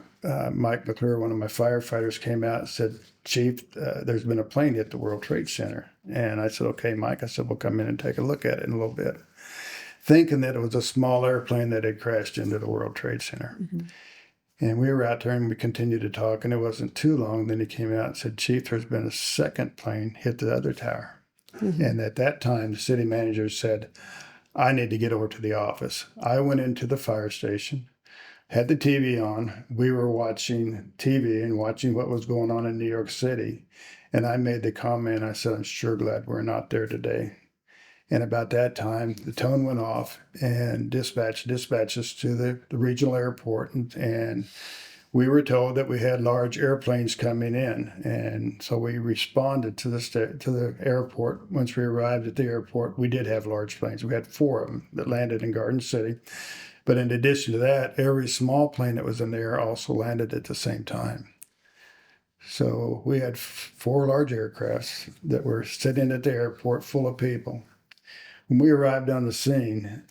Mike McClure, one of my firefighters, came out and said, "Chief, there's been a plane hit the World Trade Center." And I said, "Okay, Mike." I said, "We'll come in and take a look at it in a little bit," thinking that it was a small airplane that had crashed into the World Trade Center. Mm-hmm. And we were out there, and we continued to talk, and it wasn't too long. Then he came out and said, "Chief, there's been a second plane hit the other tower." Mm-hmm. And at that time, the city manager said, "I need to get over to the office." I went into the fire station, had the TV on. We were watching TV and watching what was going on in New York City. And I made the comment, I said, "I'm sure glad we're not there today." And about that time, the tone went off, and dispatched us to the regional airport. And we were told that we had large airplanes coming in. And so we responded to the airport. Once we arrived at the airport, we did have large planes. We had 4 of them that landed in Garden City. But in addition to that, every small plane that was in the air also landed at the same time. So we had 4 large aircrafts that were sitting at the airport full of people. When we arrived on the scene,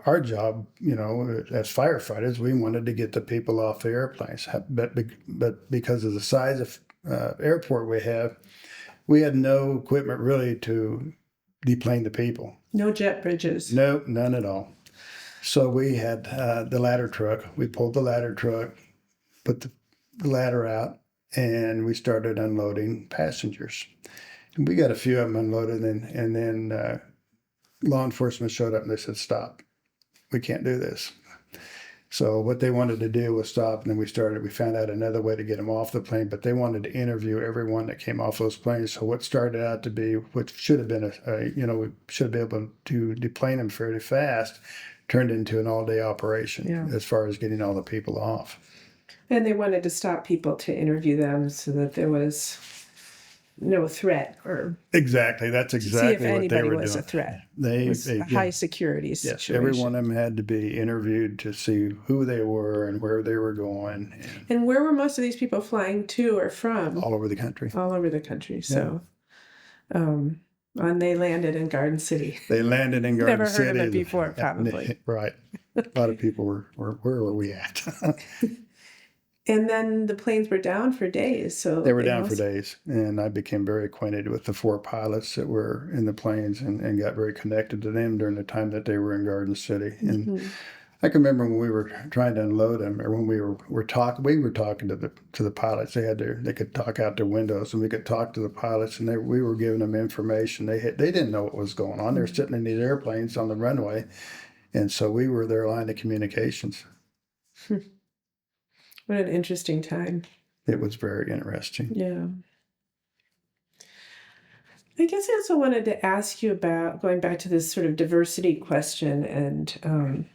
our job, as firefighters, we wanted to get the people off the airplanes. But because of the size of airport we had no equipment really to deplane the people. No jet bridges. No, none at all. So we had the ladder truck. We pulled the ladder truck, put the ladder out, and we started unloading passengers. And we got a few of them unloaded, and then law enforcement showed up and they said, "Stop. We can't do this." So what they wanted to do was stop, and then we found out another way to get them off the plane, but they wanted to interview everyone that came off those planes. So what started out to be, what should have been we should have been able to deplane them fairly fast, turned into an all-day operation as far as getting all the people off. And they wanted to stop people to interview them so that there was no threat, or exactly. That's exactly what they were doing. See if anybody was a threat. It was a high security situation. Every one of them had to be interviewed to see who they were and where they were going. And where were most of these people flying to or from? All over the country. All over the country. So, and they landed in Garden City. They landed in Garden City. Never heard of it before, probably. Right. A lot of people were, where were we at? And then the planes were down for days. So they were down for days. And I became very acquainted with the 4 pilots that were in the planes and got very connected to them during the time that they were in Garden City. And I can remember when we were trying to unload them, or when we were talking to the pilots. They could talk out their windows, and we could talk to the pilots, and we were giving them information. They didn't know what was going on. They were sitting in these airplanes on the runway, and so we were their line of communications. What an interesting time. It was very interesting. Yeah. I guess I also wanted to ask you about going back to this sort of diversity question and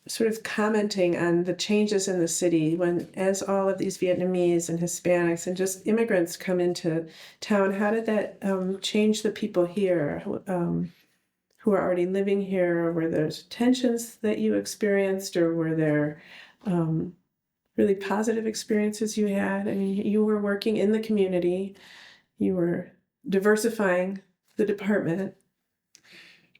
sort of commenting on the changes in the city as all of these Vietnamese and Hispanics and just immigrants come into town. How did that change the people here who are already living here? Were there tensions that you experienced, or were there really positive experiences you had? I mean, you were working in the community, you were diversifying the department.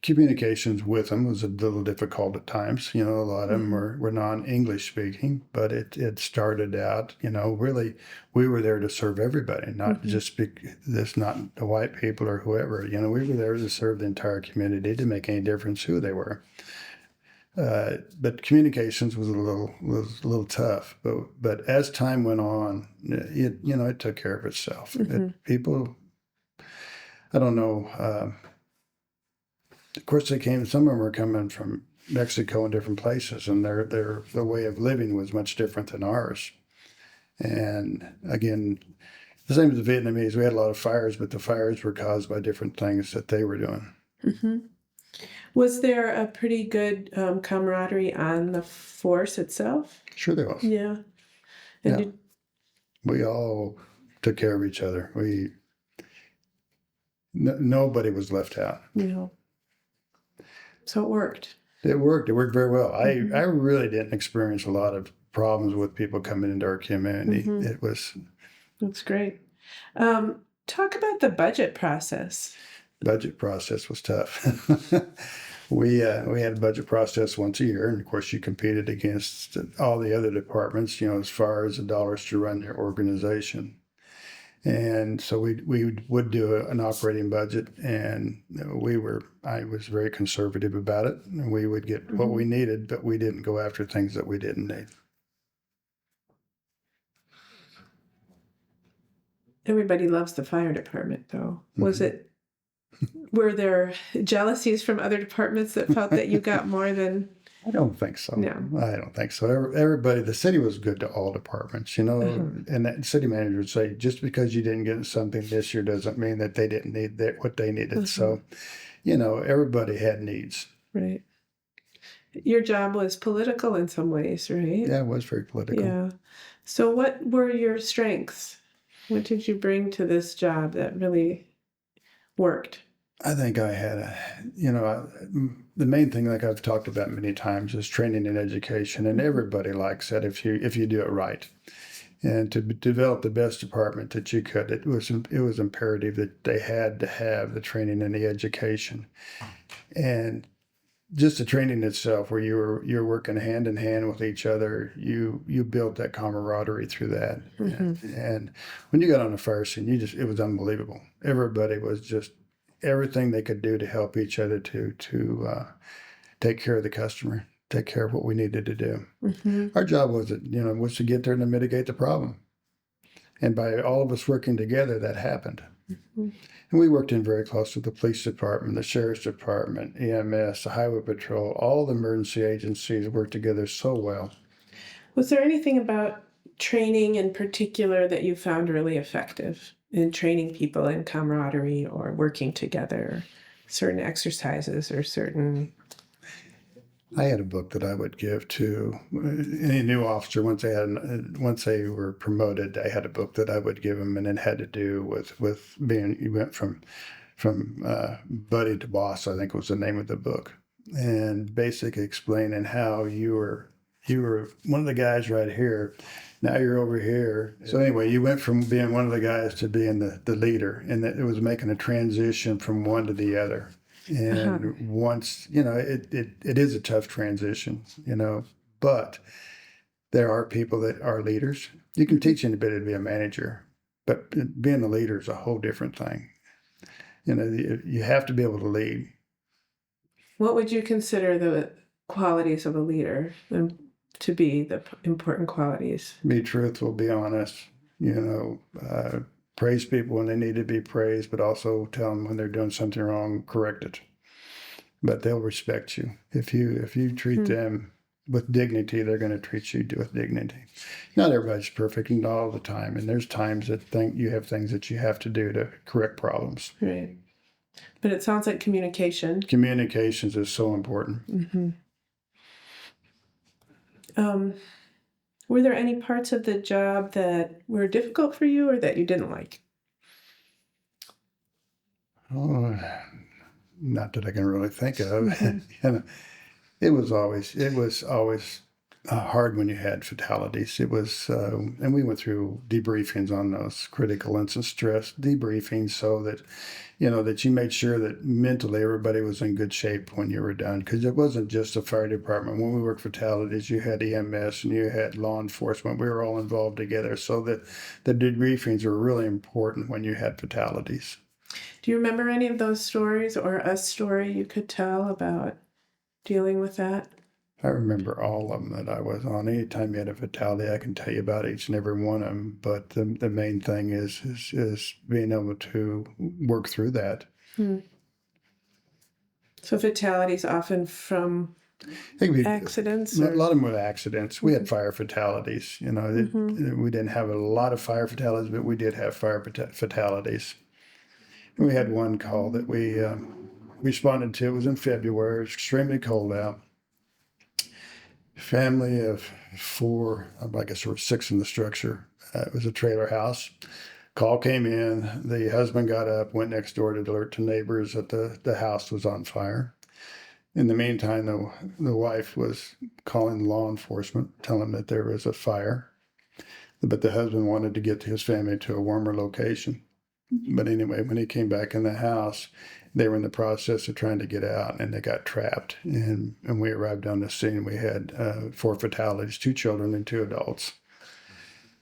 Communications with them was a little difficult at times. A lot of them were non-English speaking, but it started out, really, we were there to serve everybody, not just this, not the white people or whoever. We were there to serve the entire community. It didn't make any difference who they were. But communications was a little tough. But as time went on, it took care of itself. People, I don't know. Of course, some of them were coming from Mexico and different places, and their way of living was much different than ours. And again, the same as the Vietnamese, we had a lot of fires, but the fires were caused by different things that they were doing. Was there a pretty good camaraderie on the force itself? Sure there was. Yeah. We all took care of each other. Nobody was left out. Yeah. So it worked. It worked. It worked very well. I really didn't experience a lot of problems with people coming into our community. That's great. Talk about the budget process. Budget process was tough. We had a budget process once a year, and of course you competed against all the other departments, as far as the dollars to run their organization. And so we would do an operating budget, and I was very conservative about it. We would get what we needed, but we didn't go after things that we didn't need. Everybody loves the fire department, though. Were there jealousies from other departments that felt that you got more than? I don't think so. No. I don't think so. Everybody, the city was good to all departments, and that city manager would say, just because you didn't get something this year doesn't mean that they didn't need what they needed. So, everybody had needs. Right. Your job was political in some ways, right? Yeah, it was very political. Yeah. So what were your strengths? What did you bring to this job that really worked? I think I had the main thing, like I've talked about many times, is training and education, and everybody likes that if you do it right. And to develop the best department that you could, it was imperative that they had to have the training and the education, and just the training itself, where you're working hand in hand with each other. You built that camaraderie through that, and when you got on the fire scene, it was unbelievable. Everybody was just everything they could do to help each other to take care of the customer, take care of what we needed to do. Our job was to get there and to mitigate the problem. And by all of us working together, that happened. And we worked in very close with the police department, the sheriff's department, EMS, the highway patrol. All the emergency agencies worked together so well. Was there anything about training in particular that you found really effective in training people in camaraderie or working together? Certain exercises or certain... I had a book that I would give to any new officer once they were promoted. I had a book that I would give them, and it had to do with being. You went from buddy to boss, I think was the name of the book, and basically explaining how you were one of the guys right here. Now you're over here. So anyway, you went from being one of the guys to being the leader, and that it was making a transition from one to the other. And once, it is a tough transition, but there are people that are leaders. You can teach anybody to be a manager, but being a leader is a whole different thing. You have to be able to lead. What would you consider the qualities of a leader to be the important qualities? Be truthful, be honest, praise people when they need to be praised, but also tell them when they're doing something wrong, correct it. But they'll respect you. If you treat them with dignity, they're going to treat you with dignity. Not everybody's perfect and all the time, and there's times that you have things that you have to do to correct problems. Right. But it sounds like communication. Communications is so important. Were there any parts of the job that were difficult for you or that you didn't like? Oh, not that I can really think of. It was always hard when you had fatalities. It was, and we went through debriefings on those critical incident stress debriefings, so that that you made sure that mentally everybody was in good shape when you were done. Because it wasn't just the fire department. When we worked fatalities, you had EMS and you had law enforcement. We were all involved together, so that the debriefings were really important when you had fatalities. Do you remember any of those stories or a story you could tell about dealing with that? I remember all of them that I was on. Anytime you had a fatality, I can tell you about each and every one of them. But the main thing is being able to work through that. So fatalities often from accidents? A lot of them were accidents. We had fire fatalities. We didn't have a lot of fire fatalities, but we did have fire fatalities. We had one call that we responded to. It was in February. It was extremely cold out. Family of 4, I guess there were 6 in the structure. It was a trailer house. Call came in. The husband got up, went next door to alert to neighbors that the house was on fire. In the meantime, the wife was calling law enforcement, telling them that there was a fire. But the husband wanted to get his family to a warmer location. But anyway, when he came back in the house, they were in the process of trying to get out, and they got trapped. And we arrived on the scene. We had 4 fatalities, 2 children and 2 adults.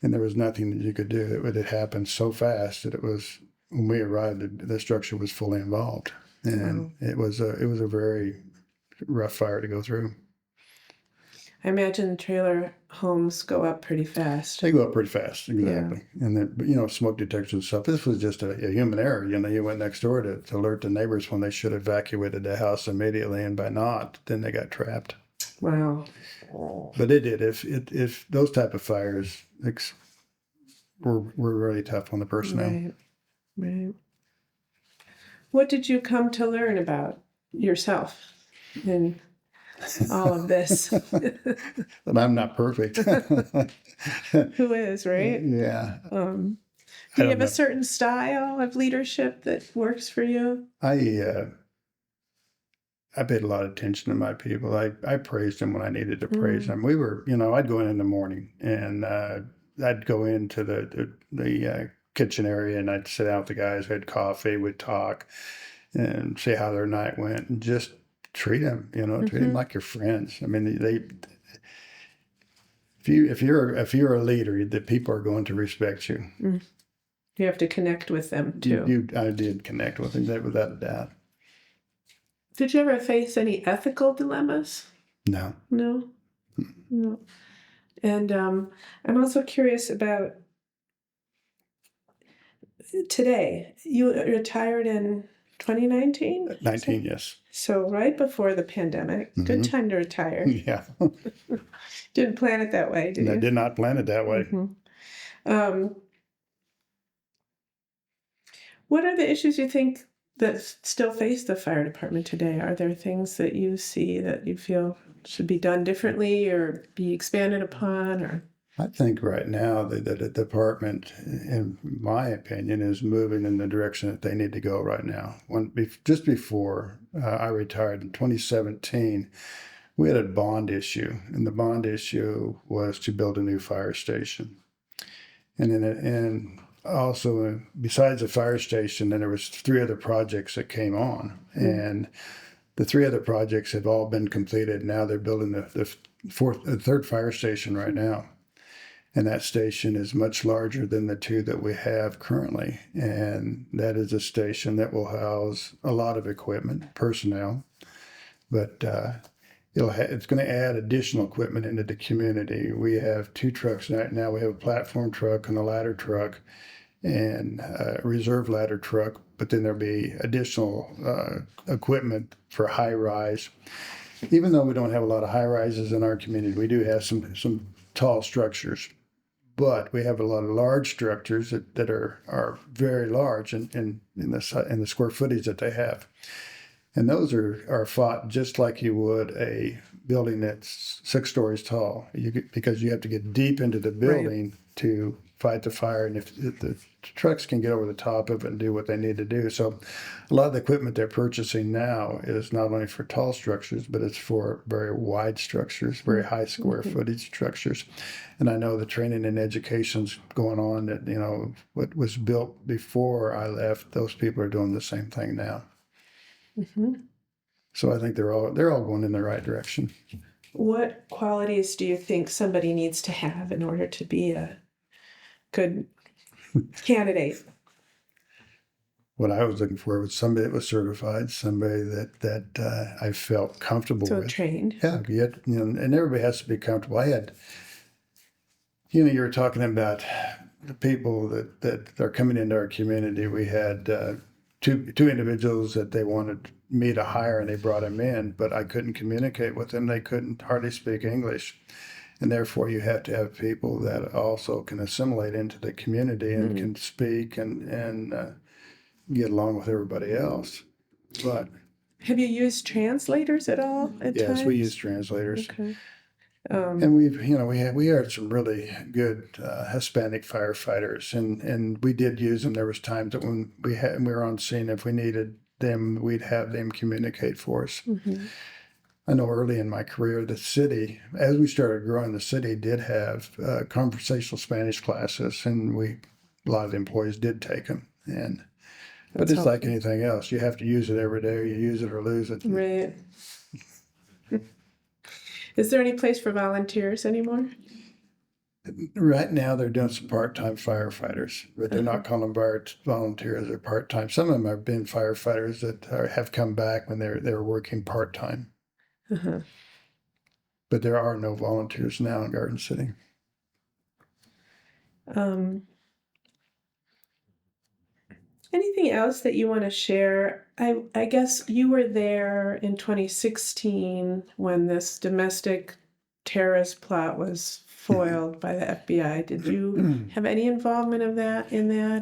And there was nothing that you could do. It had happened so fast that when we arrived, the structure was fully involved. And it was a very rough fire to go through. I imagine trailer homes go up pretty fast. They go up pretty fast, exactly. Yeah. And then, smoke detectors and stuff. This was just a human error. You went next door to alert the neighbors when they should have evacuated the house immediately, and by not, then they got trapped. Wow. But it did. If those type of fires were really tough on the personnel. Right. What did you come to learn about yourself in all of this? That I'm not perfect. Who is, right? Yeah. Do you don't have a know. certain style of leadership that works for you? I paid a lot of attention to my people. I praised them when I needed to praise Mm. them. We were, I'd go in the morning and I'd go into the kitchen area and I'd sit down with the guys. We'd coffee, we'd talk, and see how their night went, and just treat them, treat them like your friends. I mean, if you're a leader, the people are going to respect you. Mm. You have to connect with them too. I did connect with them, without a doubt. Did you ever face any ethical dilemmas? No. No. No. And I'm also curious about today. You retired in 2019? 19, yes. So right before the pandemic. Good time to retire. Yeah. Didn't plan it that way, did you? I did not plan it that way. What are the issues you think that still face the fire department today? Are there things that you see that you feel should be done differently or be expanded upon? Or I think right now the department, in my opinion, is moving in the direction that they need to go right now. Just before I retired in 2017, we had a bond issue, and the bond issue was to build a new fire station. And also, besides the fire station, then there was 3 other projects that came on, and the 3 other projects have all been completed. Now they're building the third fire station right now, and that station is much larger than the 2 that we have currently. And that is a station that will house a lot of equipment, personnel, but it's going to add additional equipment into the community. We have 2 trucks right now. We have a platform truck and a ladder truck and a reserve ladder truck, but then there'll be additional equipment for high rise. Even though we don't have a lot of high rises in our community, we do have some tall structures, but we have a lot of large structures that are very large in the square footage that they have. And those are fought just like you would a building that's 6 stories tall, because you have to get deep into the building to fight the fire. And if the trucks can get over the top of it and do what they need to do. So a lot of the equipment they're purchasing now is not only for tall structures, but it's for very wide structures, very high square footage structures. And I know the training and education's going on that, what was built before I left, those people are doing the same thing now. So I think they're all going in the right direction. what qualities do you think somebody needs to have in order to be a good candidate? What I was looking for was somebody that was certified, somebody that I felt comfortable So with. trained. Yeah, and everybody has to be comfortable. I had, you were talking about the people that are coming into our community. We had two individuals that they wanted me to hire, and they brought them in, but I couldn't communicate with them. They couldn't hardly speak English. And therefore, you have to have people that also can assimilate into the community and can speak and get along with everybody else. But have you used translators at all? Yes, we use translators. Okay. And we had some really good Hispanic firefighters, and we did use them. There was times that when we were on scene, if we needed them, we'd have them communicate for us. I know early in my career, the city, as we started growing, the city did have conversational Spanish classes, and a lot of the employees did take them. But it's like anything else. You have to use it every day. You use it or lose it. Right. Is there any place for volunteers anymore? Right now, they're doing some part-time firefighters, but they're not calling them volunteers. They're part-time. Some of them have been firefighters that have come back when they're working part-time. But there are no volunteers now in Garden City. Anything else that you want to share? I guess you were there in 2016 when this domestic terrorist plot was foiled by the FBI. Did you have any involvement in that?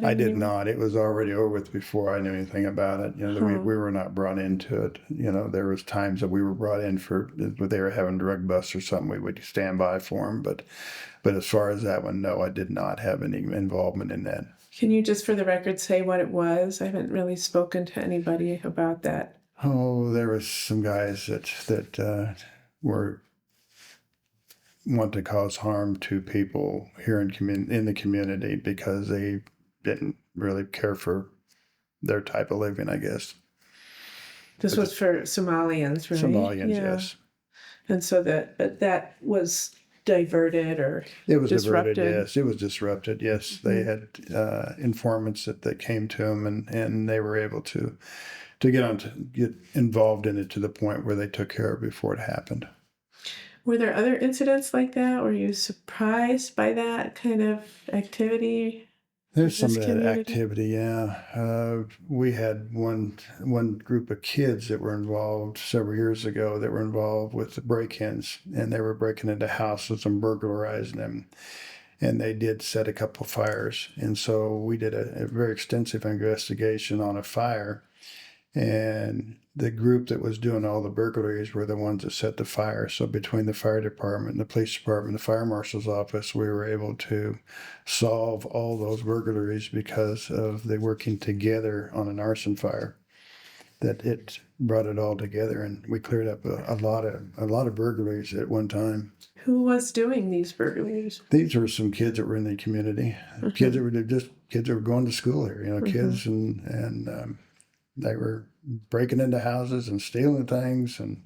I did not. It was already over with before I knew anything about it. We were not brought into it. There was times that we were brought in when they were having drug busts or something. We would stand by for them. But as far as that one, no, I did not have any involvement in that. Can you just for the record say what it was? I haven't really spoken to anybody about that. Oh, there was some guys that were want to cause harm to people here in the community because they didn't really care for their type of living, I guess. This was for Somalians, right? Somalians, Yeah. yes. And so that was diverted or It was disrupted. diverted, yes. It was disrupted, yes. They had informants that came to them, and they were able to get involved in it to the point where they took care of it before it happened. Were there other incidents like that? Were you surprised by that kind of activity? There's in some this of that community? activity, yeah. We had one group of kids that were involved several years ago that were involved with the break-ins, and they were breaking into houses and burglarizing them. And they did set a couple of fires. And so we did a very extensive investigation on a fire. And the group that was doing all the burglaries were the ones that set the fire. So between the fire department, the police department, the fire marshal's office, we were able to solve all those burglaries because of the working together on an arson fire. That it brought it all together, and we cleared up a lot of burglaries at one time. Who was doing these burglaries? These were some kids that were in the community, kids that were going to school here, kids, and they were breaking into houses and stealing things, and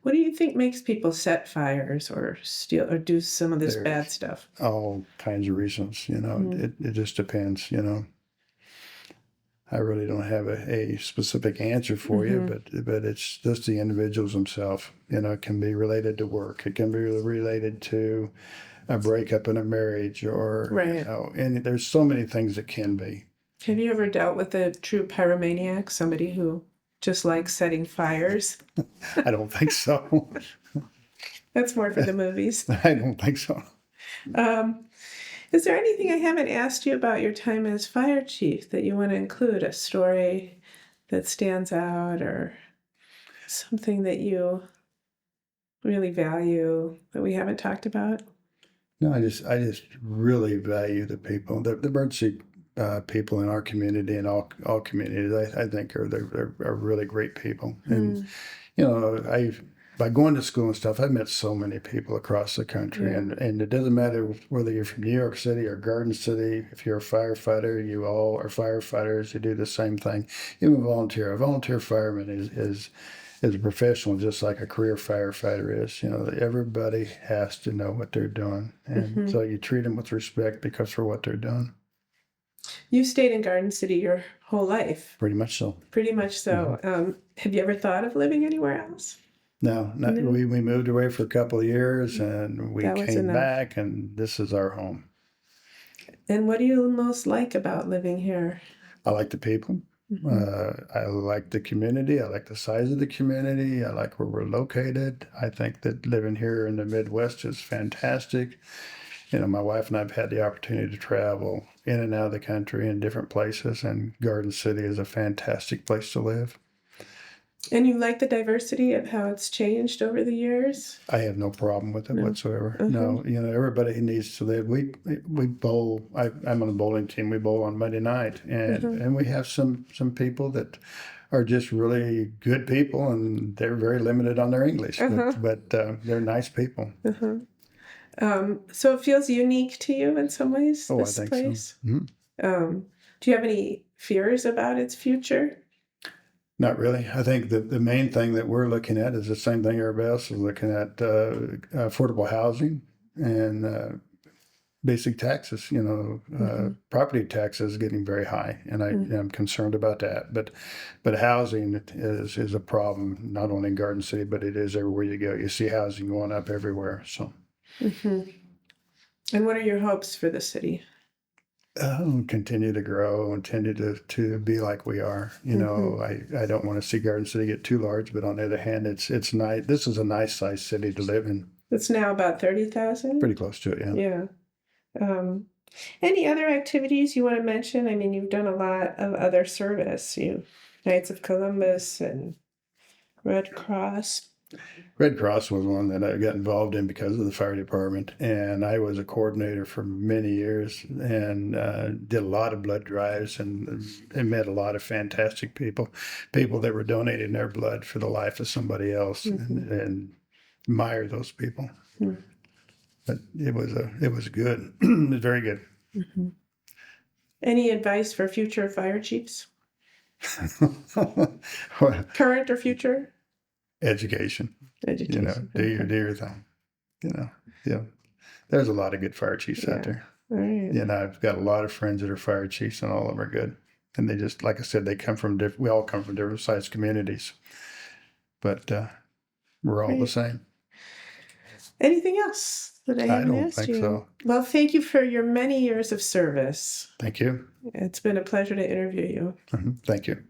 What do you think makes people set fires or steal or do some of this bad stuff? all kinds of reasons. It just depends. I really don't have a specific answer for you, but it's just the individuals themselves. It can be related to work. It can be related to a breakup in a marriage, or Right. And there's so many things it can be. Have you ever dealt with a true pyromaniac, somebody who just likes setting fires? I don't think so. That's more for the movies. I don't think so. Is there anything I haven't asked you about your time as fire chief that you want to include? A story that stands out or something that you really value that we haven't talked about? No, I just really value the people, the emergency people in our community and all communities. I think they're really great people, and by going to school and stuff, I've met so many people across the country, and it doesn't matter whether you're from New York City or Garden City. If you're a firefighter, you all are firefighters. You do the same thing. Even a volunteer fireman is a professional, just like a career firefighter is. Everybody has to know what they're doing, and so you treat them with respect because for what they're doing. You stayed in Garden City your whole life. Pretty much so. Pretty much so. Have you ever thought of living anywhere else? No, we moved away for a couple of years, and we came back, and this is our home. And what do you most like about living here? I like the people. I like the community. I like the size of the community. I like where we're located. I think that living here in the Midwest is fantastic. My wife and I have had the opportunity to travel in and out of the country in different places, and Garden City is a fantastic place to live. And you like the diversity of how it's changed over the years? I have no problem with it whatsoever. No, everybody needs to live. We bowl. I'm on a bowling team. We bowl on Monday night, and we have some people that are just really good people, and they're very limited on their English, but they're nice people. So it feels unique to you in some ways. Oh, this I think place? so. Mm-hmm. Do you have any fears about its future? Not really. I think the main thing that we're looking at is the same thing everybody else is looking at: affordable housing and basic taxes. Property taxes getting very high, and I am concerned about that. But housing is a problem not only in Garden City, but it is everywhere you go. You see housing going up everywhere. So. And what are your hopes for the city? Continue to grow and continue to be like we are. I don't want to see Garden City get too large, but on the other hand, it's nice. This is a nice sized city to live in. It's now about 30,000? Pretty close to it, yeah. Yeah. Any other activities you want to mention? I mean, you've done a lot of other service. Knights of Columbus and Red Cross. Red Cross was one that I got involved in because of the fire department, and I was a coordinator for many years and did a lot of blood drives and met a lot of fantastic people that were donating their blood for the life of somebody else, and admire those people. But it was good. It was very good. Any advice for future fire chiefs, Well, current or future? education. Education. Do your thing. Yeah. There's a lot of good fire chiefs out there. All right. I've got a lot of friends that are fire chiefs, and all of them are good. And they just, like I said, they come from we all come from different sized communities, but we're all the same. Anything else that I haven't don't asked think you? so. Well, thank you for your many years of service. Thank you. It's been a pleasure to interview you. Thank you.